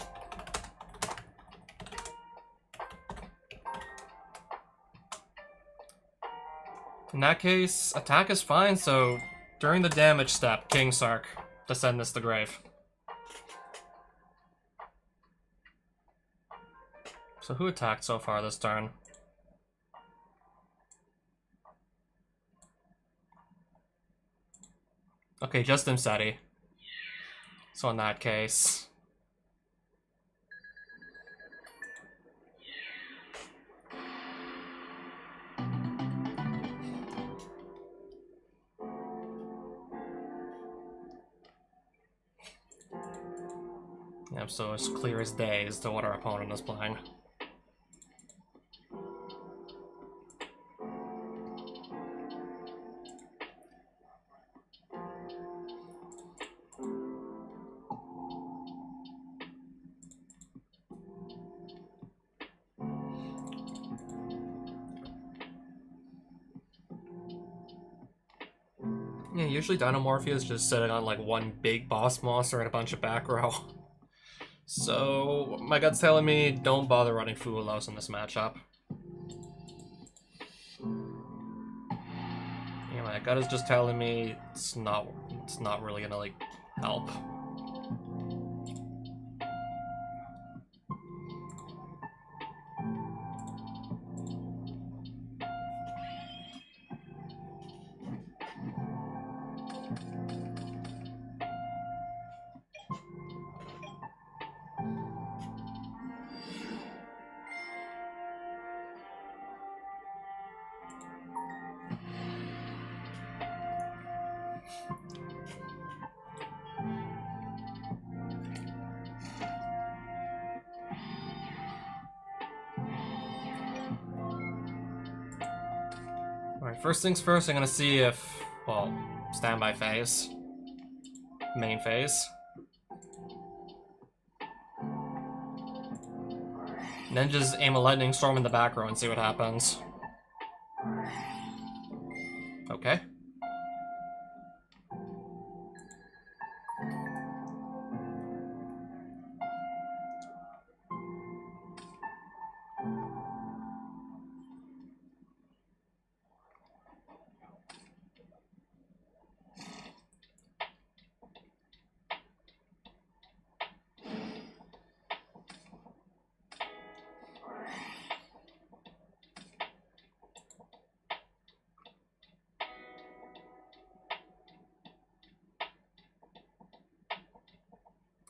In that case, attack is fine, so during the damage step, King Sark to send this to the grave. So who attacked so far this turn? Okay, just Imseti. So in that case... Yep, so it's clear as day as to what our opponent is playing. Yeah, usually Dinomorphia is just sitting on like one big boss monster and a bunch of back row. So my gut's telling me don't bother running Fuulos in this matchup. Yeah, my gut is just telling me it's not really gonna like help. Alright, first things first, I'm gonna see if, well, standby phase. Main phase. And then just aim a lightning storm in the back row and see what happens. Okay.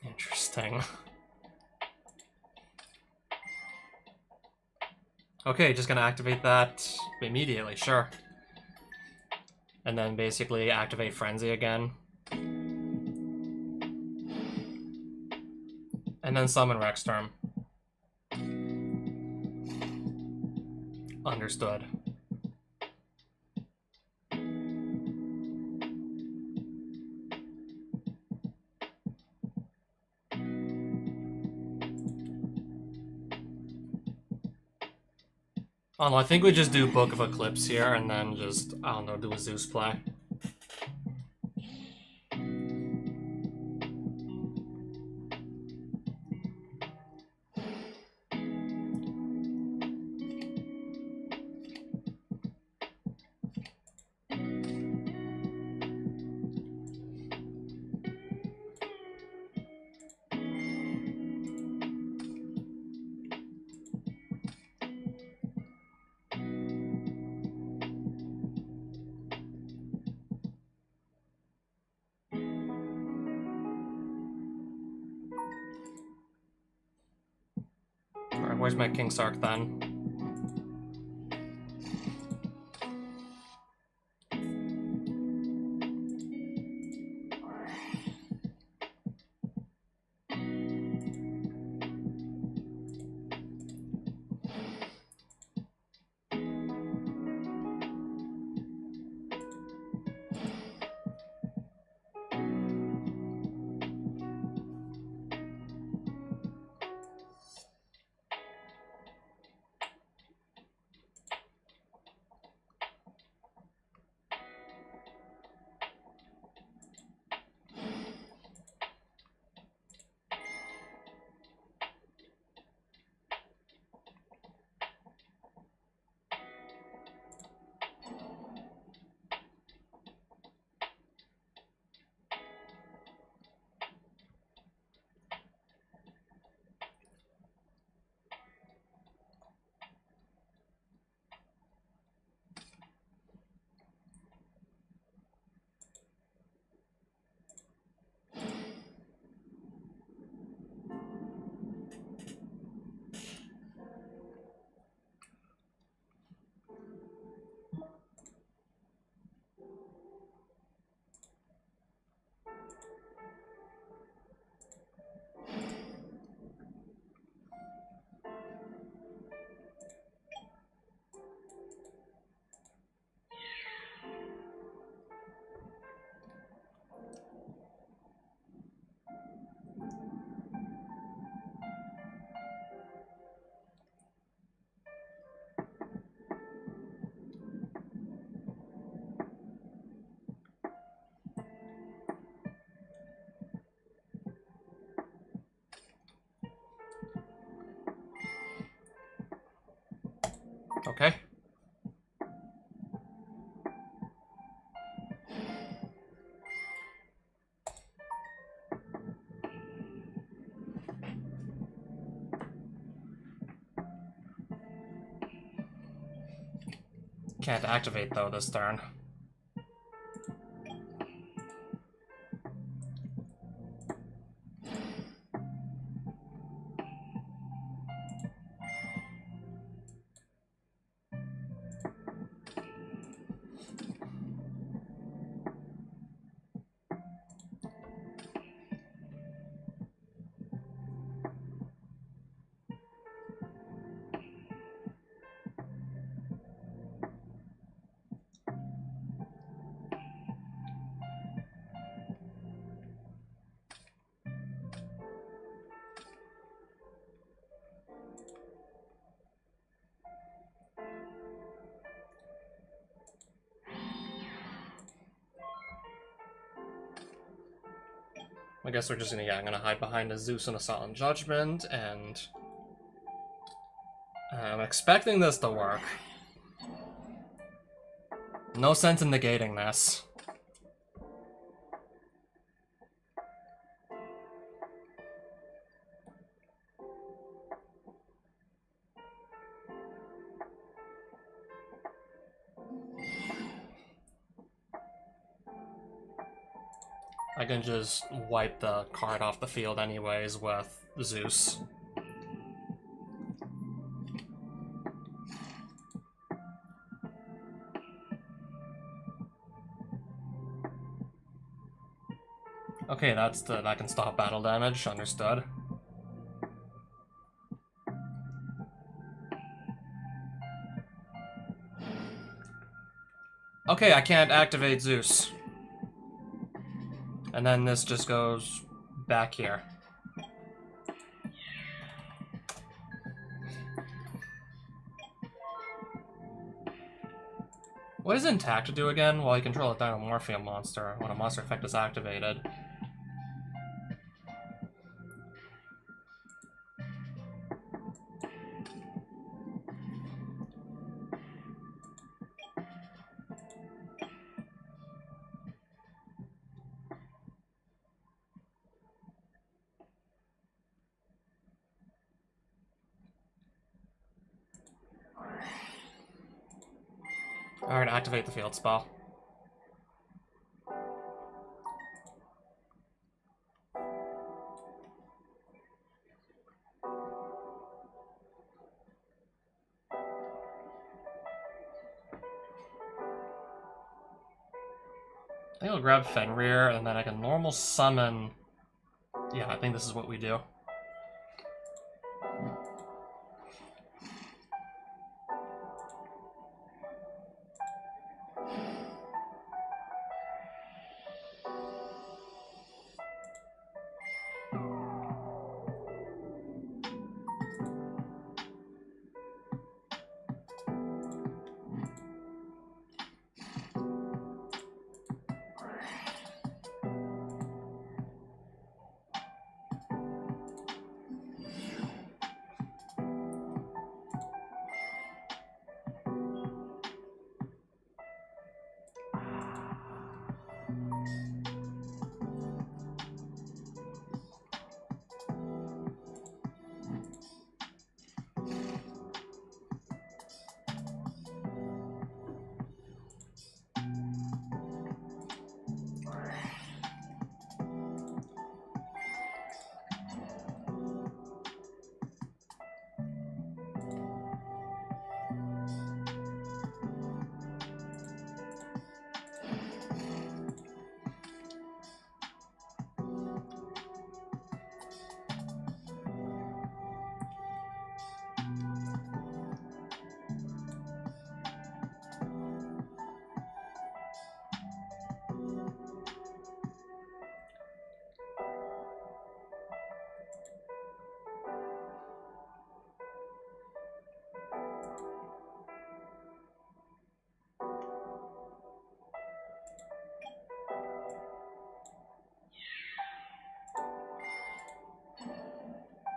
Interesting. Okay, just gonna activate that immediately, sure. And then basically activate Frenzy again. And then summon Rexterm. Understood. Oh no, I think we just do Book of Eclipse here and then just, I don't know, do a Zeus play. Alright, where's my King Sark then? Okay. Can't activate, though, this turn. I guess we're just gonna, yeah, I'm gonna hide behind a Zeus and a Solemn Judgment, and I'm expecting this to work. No sense in negating this. I can just wipe the card off the field anyways with Zeus. Okay, that can stop battle damage, understood. Okay, I can't activate Zeus. And then this just goes back here. What does Intact do again? While you control a Dynamorphium monster when a monster effect is activated. Alright, activate the field spell. I think I'll grab Fenrir, and then I can normal summon... Yeah, I think this is what we do.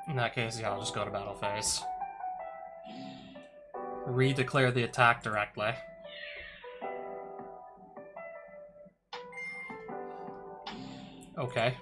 In that case, yeah, I'll just go to battle phase. redeclare the attack directly. Okay.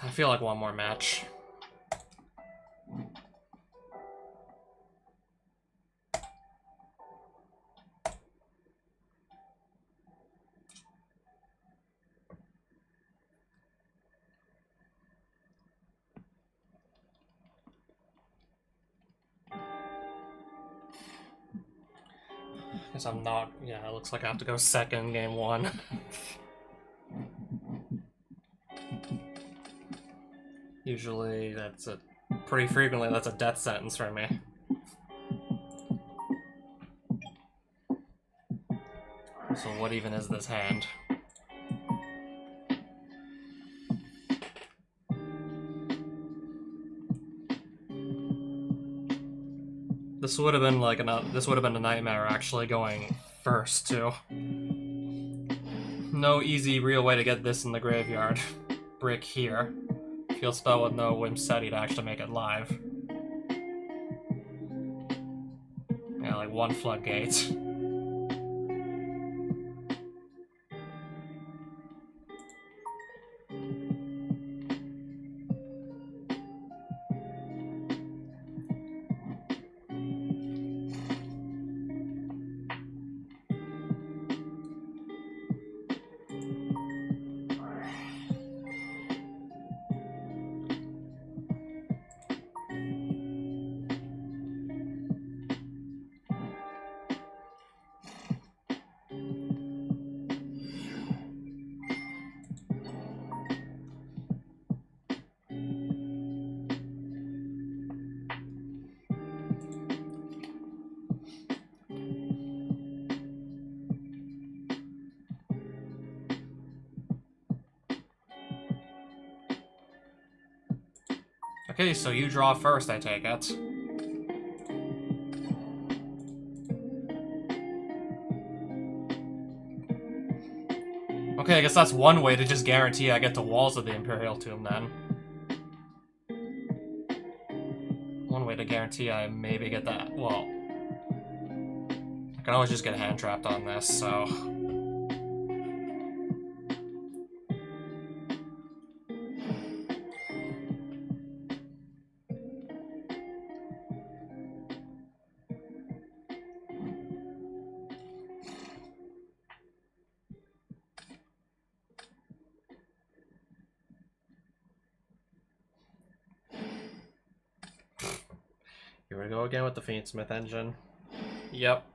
I feel like one more match. Guess I'm not. Yeah, it looks like I have to go second game one. Usually, pretty frequently that's a death sentence for me. So what even is this hand? This would have been like this would have been a nightmare actually going first too. No easy real way to get this in the graveyard. Brick here. Field spell with no Whimseti to actually make it live. Yeah, like one floodgate. Okay, so you draw first, I take it. Okay, I guess that's one way to just guarantee I get to Walls of the Imperial Tomb, then. One way to guarantee I maybe get that. Well, I can always just get hand trapped on this, so... Here we go again with the Fiendsmith engine. Yep.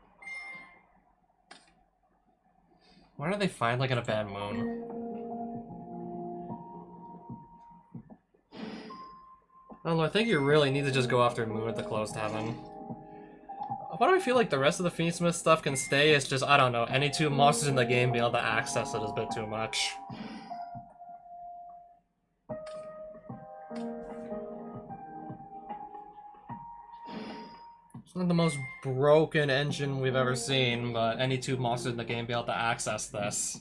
Why do they find like in a bad moon? I don't know, I think you really need to just go after Moon at the Closed Heaven. Why do I feel like the rest of the Fiendsmith stuff can stay? It's just, I don't know, any two monsters in the game being able to access it is a bit too much. It's not the most broken engine we've ever seen, but any two monsters in the game be able to access this.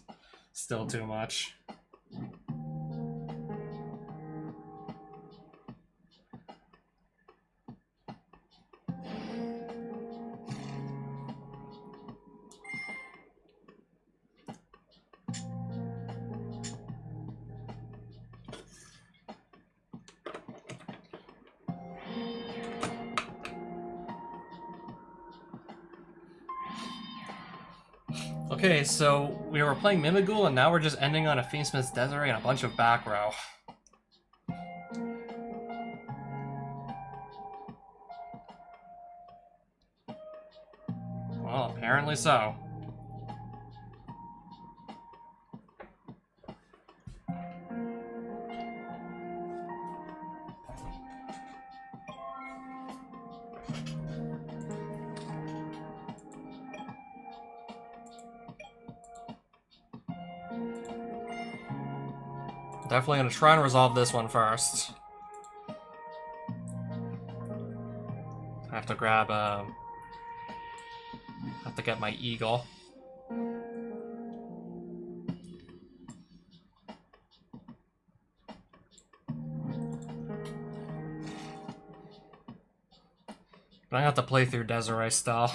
Still too much. Okay, so we were playing Mimigul, and now we're just ending on a Fiendsmith's Desiree and a bunch of back row. Well, apparently so. Definitely gonna try and resolve this one first. I have to grab have to get my eagle. But I have to play through Desiree still.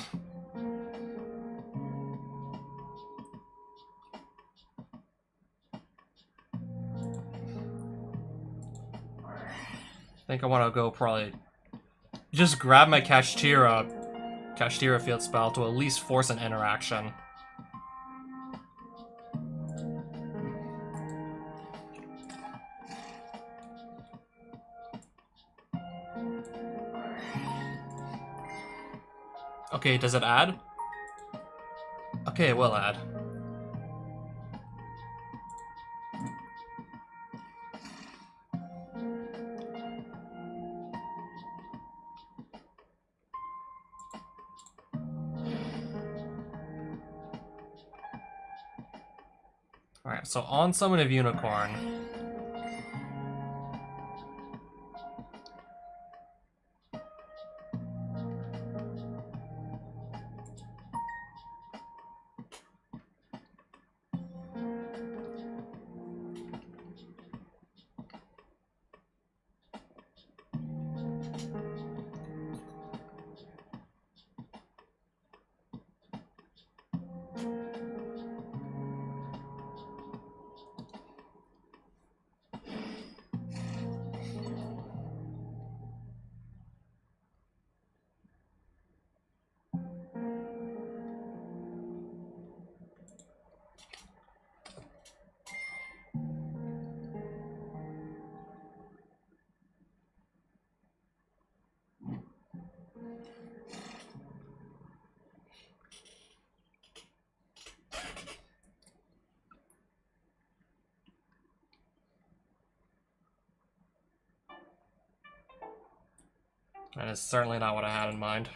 I think I want to go probably just grab my Kashtira field spell to at least force an interaction. Okay, does it add? Okay, it will add. Alright, so on Summon of Unicorn. That is certainly not what I had in mind.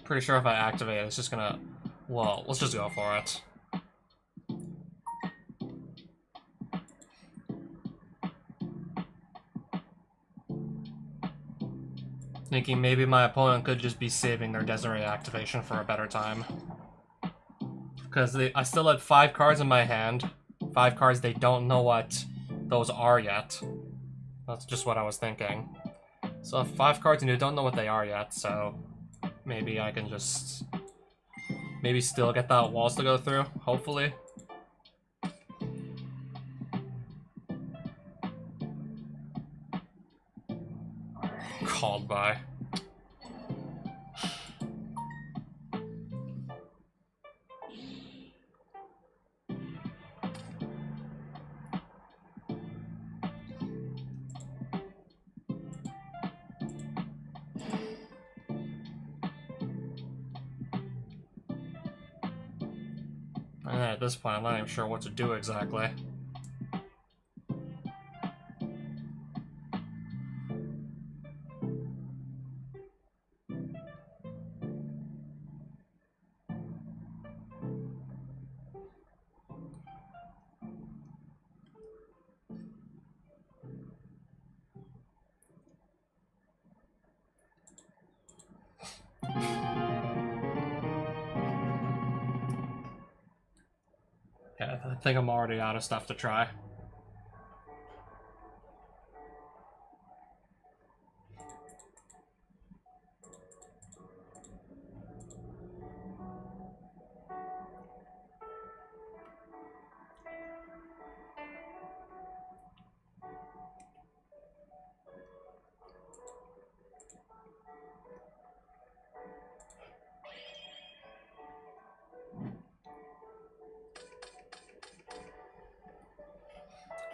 Pretty sure if I activate it, it's just gonna... Well, let's just go for it. Thinking maybe my opponent could just be saving their Desiree activation for a better time. Because I still had 5 cards in my hand. 5 cards they don't know what those are yet. That's just what I was thinking. So 5 cards and you don't know what they are yet, so... Maybe I can just... Maybe still get that walls to go through, hopefully. Called by. And at this point, I'm not even sure what to do exactly. Yeah, I think I'm already out of stuff to try.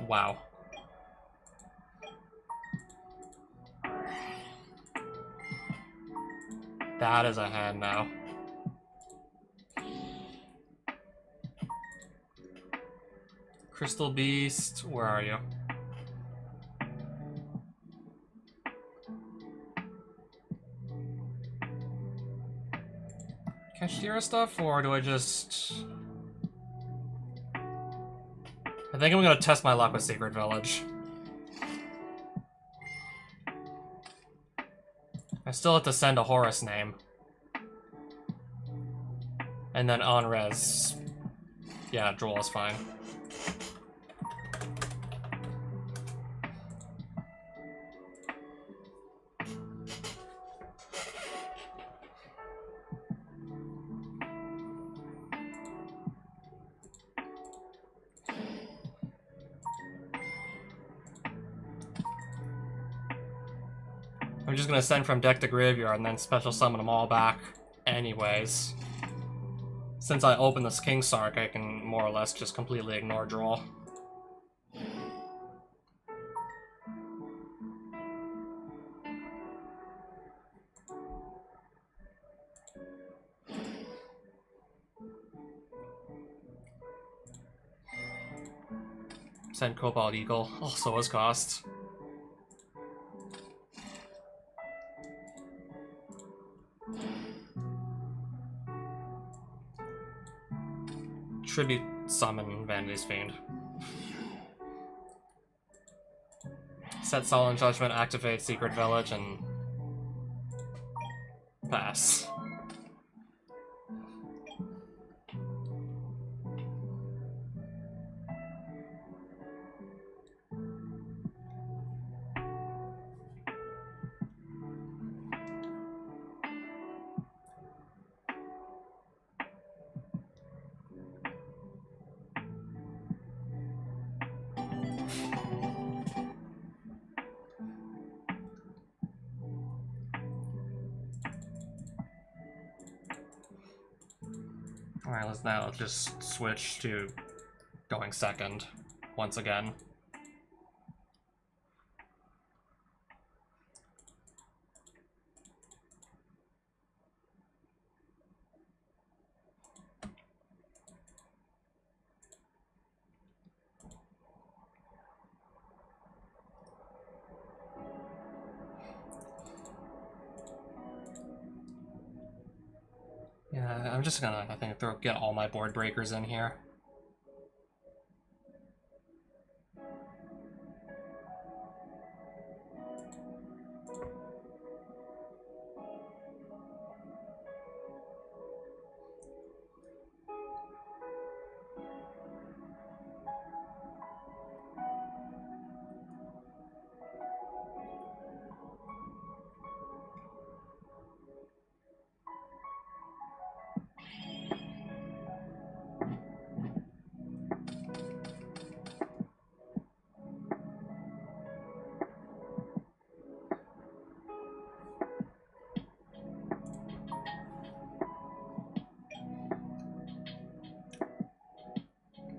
Wow. That is a hand now. Crystal Beast, where are you? Kashtira stuff, or do I just... I think I'm gonna test my luck with Secret Village. I still have to send a Horus name. And then on res. Yeah, Drool is fine. I'm just gonna send from deck to graveyard and then special summon them all back anyways. Since I opened this King Sark, I can more or less just completely ignore draw. Send Cobalt Eagle, also as cost. Tribute summon Vanity's Fiend. Set Solemn Judgment, activate Secret Village, and pass. Alright, let's just switch to going second once again. Yeah, I'm just gonna, I think, get all my board breakers in here.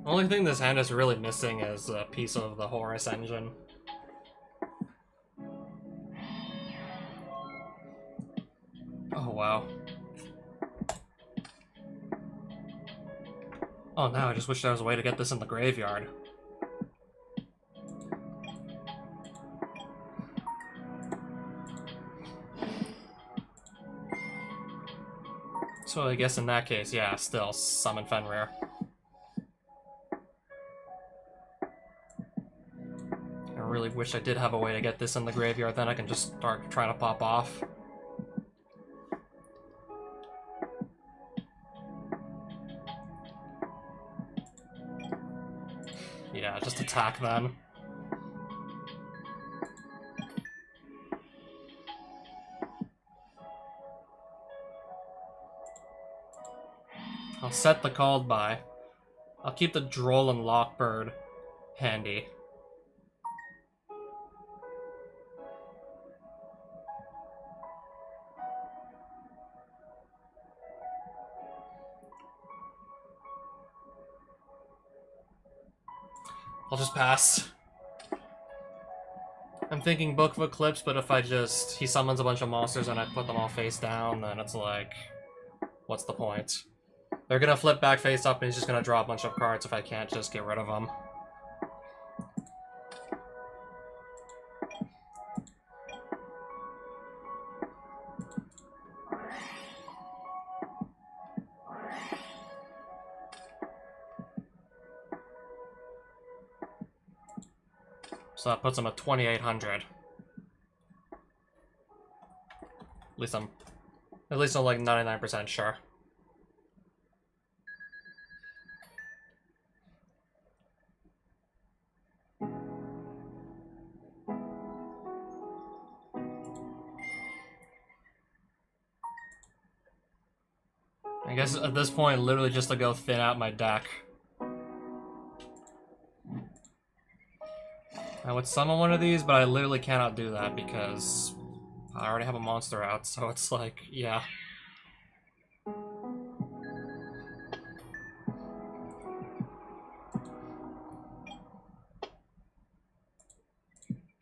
Only thing this hand is really missing is a piece of the Horus engine. Oh, wow. Oh, now I just wish there was a way to get this in the graveyard. So I guess in that case, yeah, still summon Fenrir. I really wish I did have a way to get this in the graveyard, then I can just start trying to pop off. Yeah, just attack then. I'll set the called by. I'll keep the Droll and Lockbird handy. I'll just pass. I'm thinking Book of Eclipse, but if he summons a bunch of monsters and I put them all face down, then it's like, what's the point? They're gonna flip back face up and he's just gonna draw a bunch of cards if I can't just get rid of them. So that puts him at 2,800. At least I'm like 99% sure. I guess at this point, literally just to go thin out my deck. I would summon one of these, but I literally cannot do that because I already have a monster out, so it's like, yeah.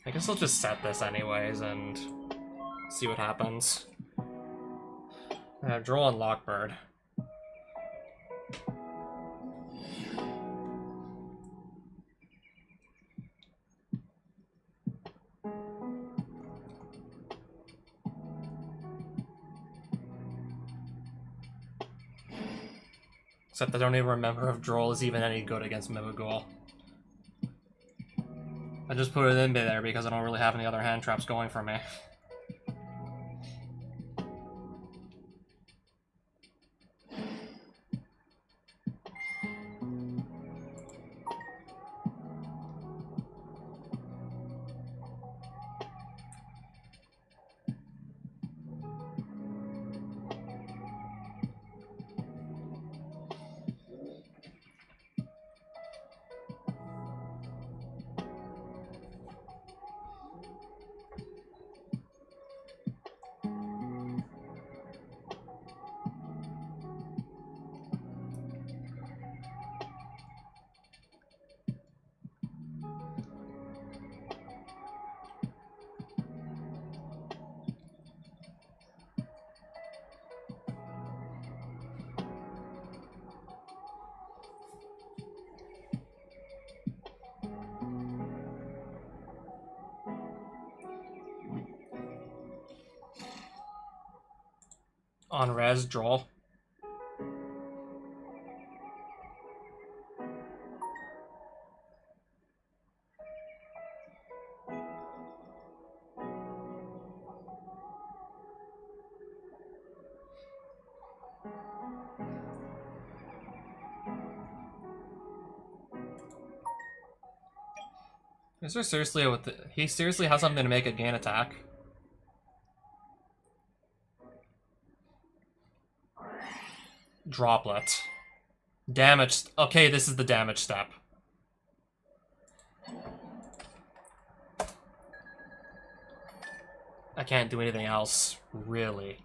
I guess I'll just set this anyways and see what happens. Draw on Lockbird. Except I don't even remember if Droll is even any good against Mimighoul. I just put it in there because I don't really have any other hand traps going for me. On res, Droll. Is there seriously he seriously has something to make a gain attack? Droplet. Damage. Okay, this is the damage step. I can't do anything else, really.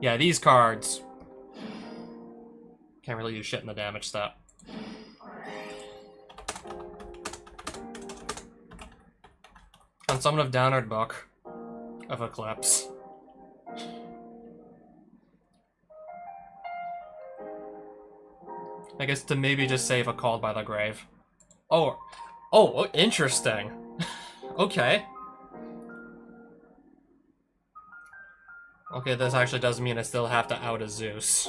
Yeah, these cards can't really do shit in the damage step. On summon of Downward Book of Eclipse. I guess to maybe just save a Called by the Grave. Oh, interesting. Okay. Okay, this actually does mean I still have to out a Zeus.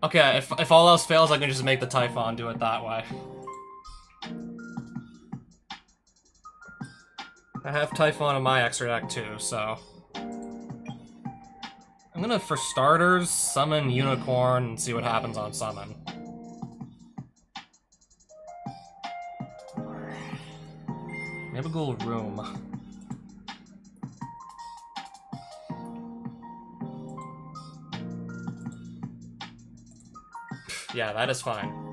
Okay, if all else fails, I can just make the Typhon do it that way. I have Typhon in my extra deck too, so... I'm gonna, for starters, summon Unicorn and see what happens on summon. Mimighoul Room. Yeah, that is fine.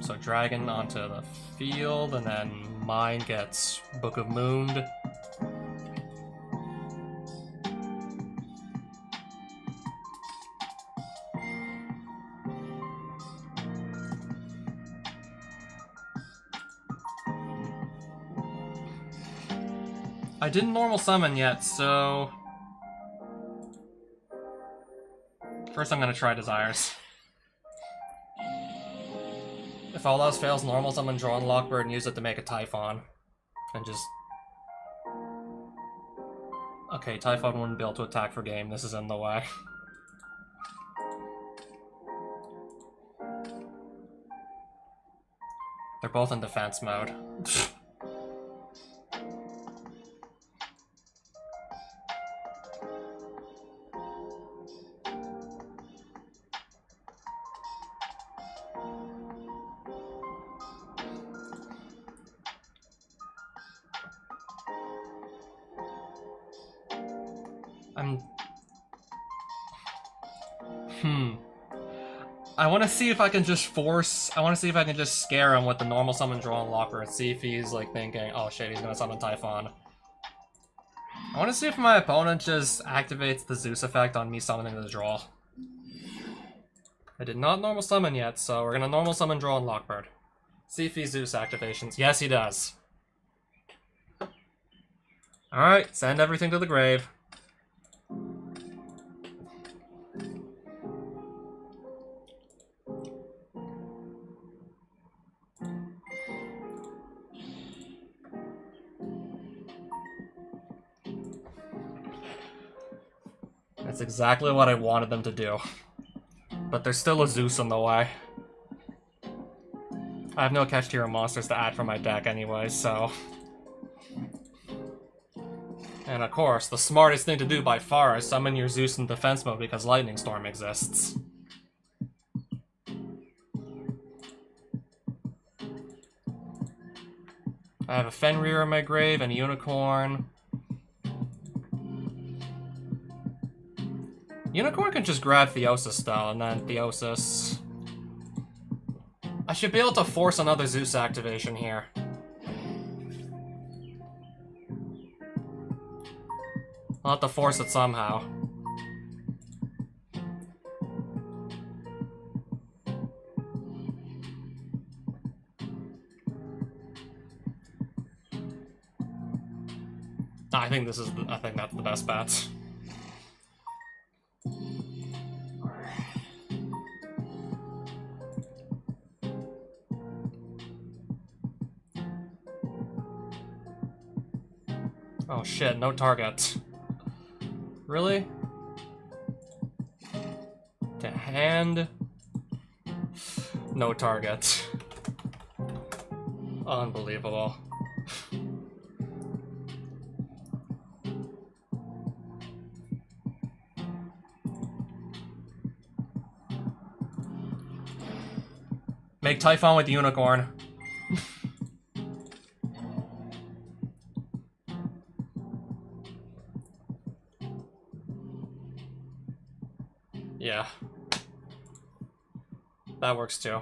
So Dragon onto the field, and then mine gets Book of Moon. I didn't normal summon yet, so... First I'm gonna try Desires. If all else fails, normal summon draw and Lockbird and use it to make a Typhon. And just... Okay, Typhon wouldn't be able to attack for game. This is in the way. They're both in defense mode. I want to see if I can just scare him with the normal summon draw and locker and see if he's like thinking, oh shit, he's gonna summon Typhon. I want to see if my opponent just activates the Zeus effect on me summoning the draw. I did not normal summon yet, so we're gonna normal summon draw and Lockbird. See if he Zeus activations. Yes, he does. Alright, send everything to the grave. That's exactly what I wanted them to do. But there's still a Zeus in the way. I have no Kashtira monsters to add for my deck anyway, so... And of course, the smartest thing to do by far is summon your Zeus in defense mode because Lightning Storm exists. I have a Fenrir in my grave and a Unicorn. Unicorn can just grab Theosis though, and then Theosis... I should be able to force another Zeus activation here. I'll have to force it somehow. I think that's the best bet. Oh shit, no target. Really? To hand? No target. Unbelievable. Make Typhon with Unicorn. Yeah. That works too.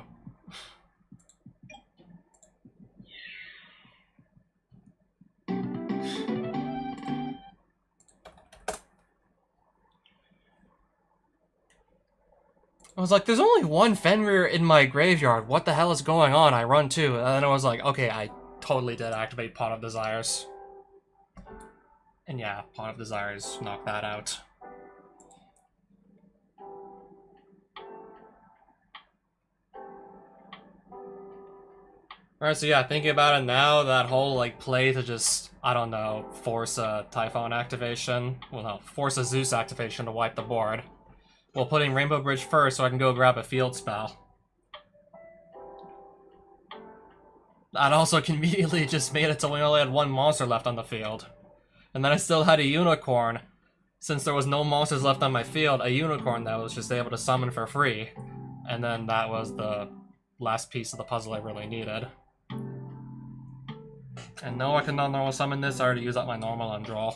I was like, there's only one Fenrir in my graveyard. What the hell is going on? I run two. And then I was like, okay, I totally did activate Pot of Desires. And yeah, Pot of Desires knocked that out. Alright, so yeah, thinking about it now, that whole, like, play to just, I don't know, force a Typhon activation. Well, no, force a Zeus activation to wipe the board. Well, putting Rainbow Bridge first so I can go grab a field spell. That also conveniently just made it so we only had one monster left on the field. And then I still had a Unicorn. Since there was no monsters left on my field, a Unicorn that was just able to summon for free. And then that was the last piece of the puzzle I really needed. And no, I cannot normal summon this, I already used up my normal on draw.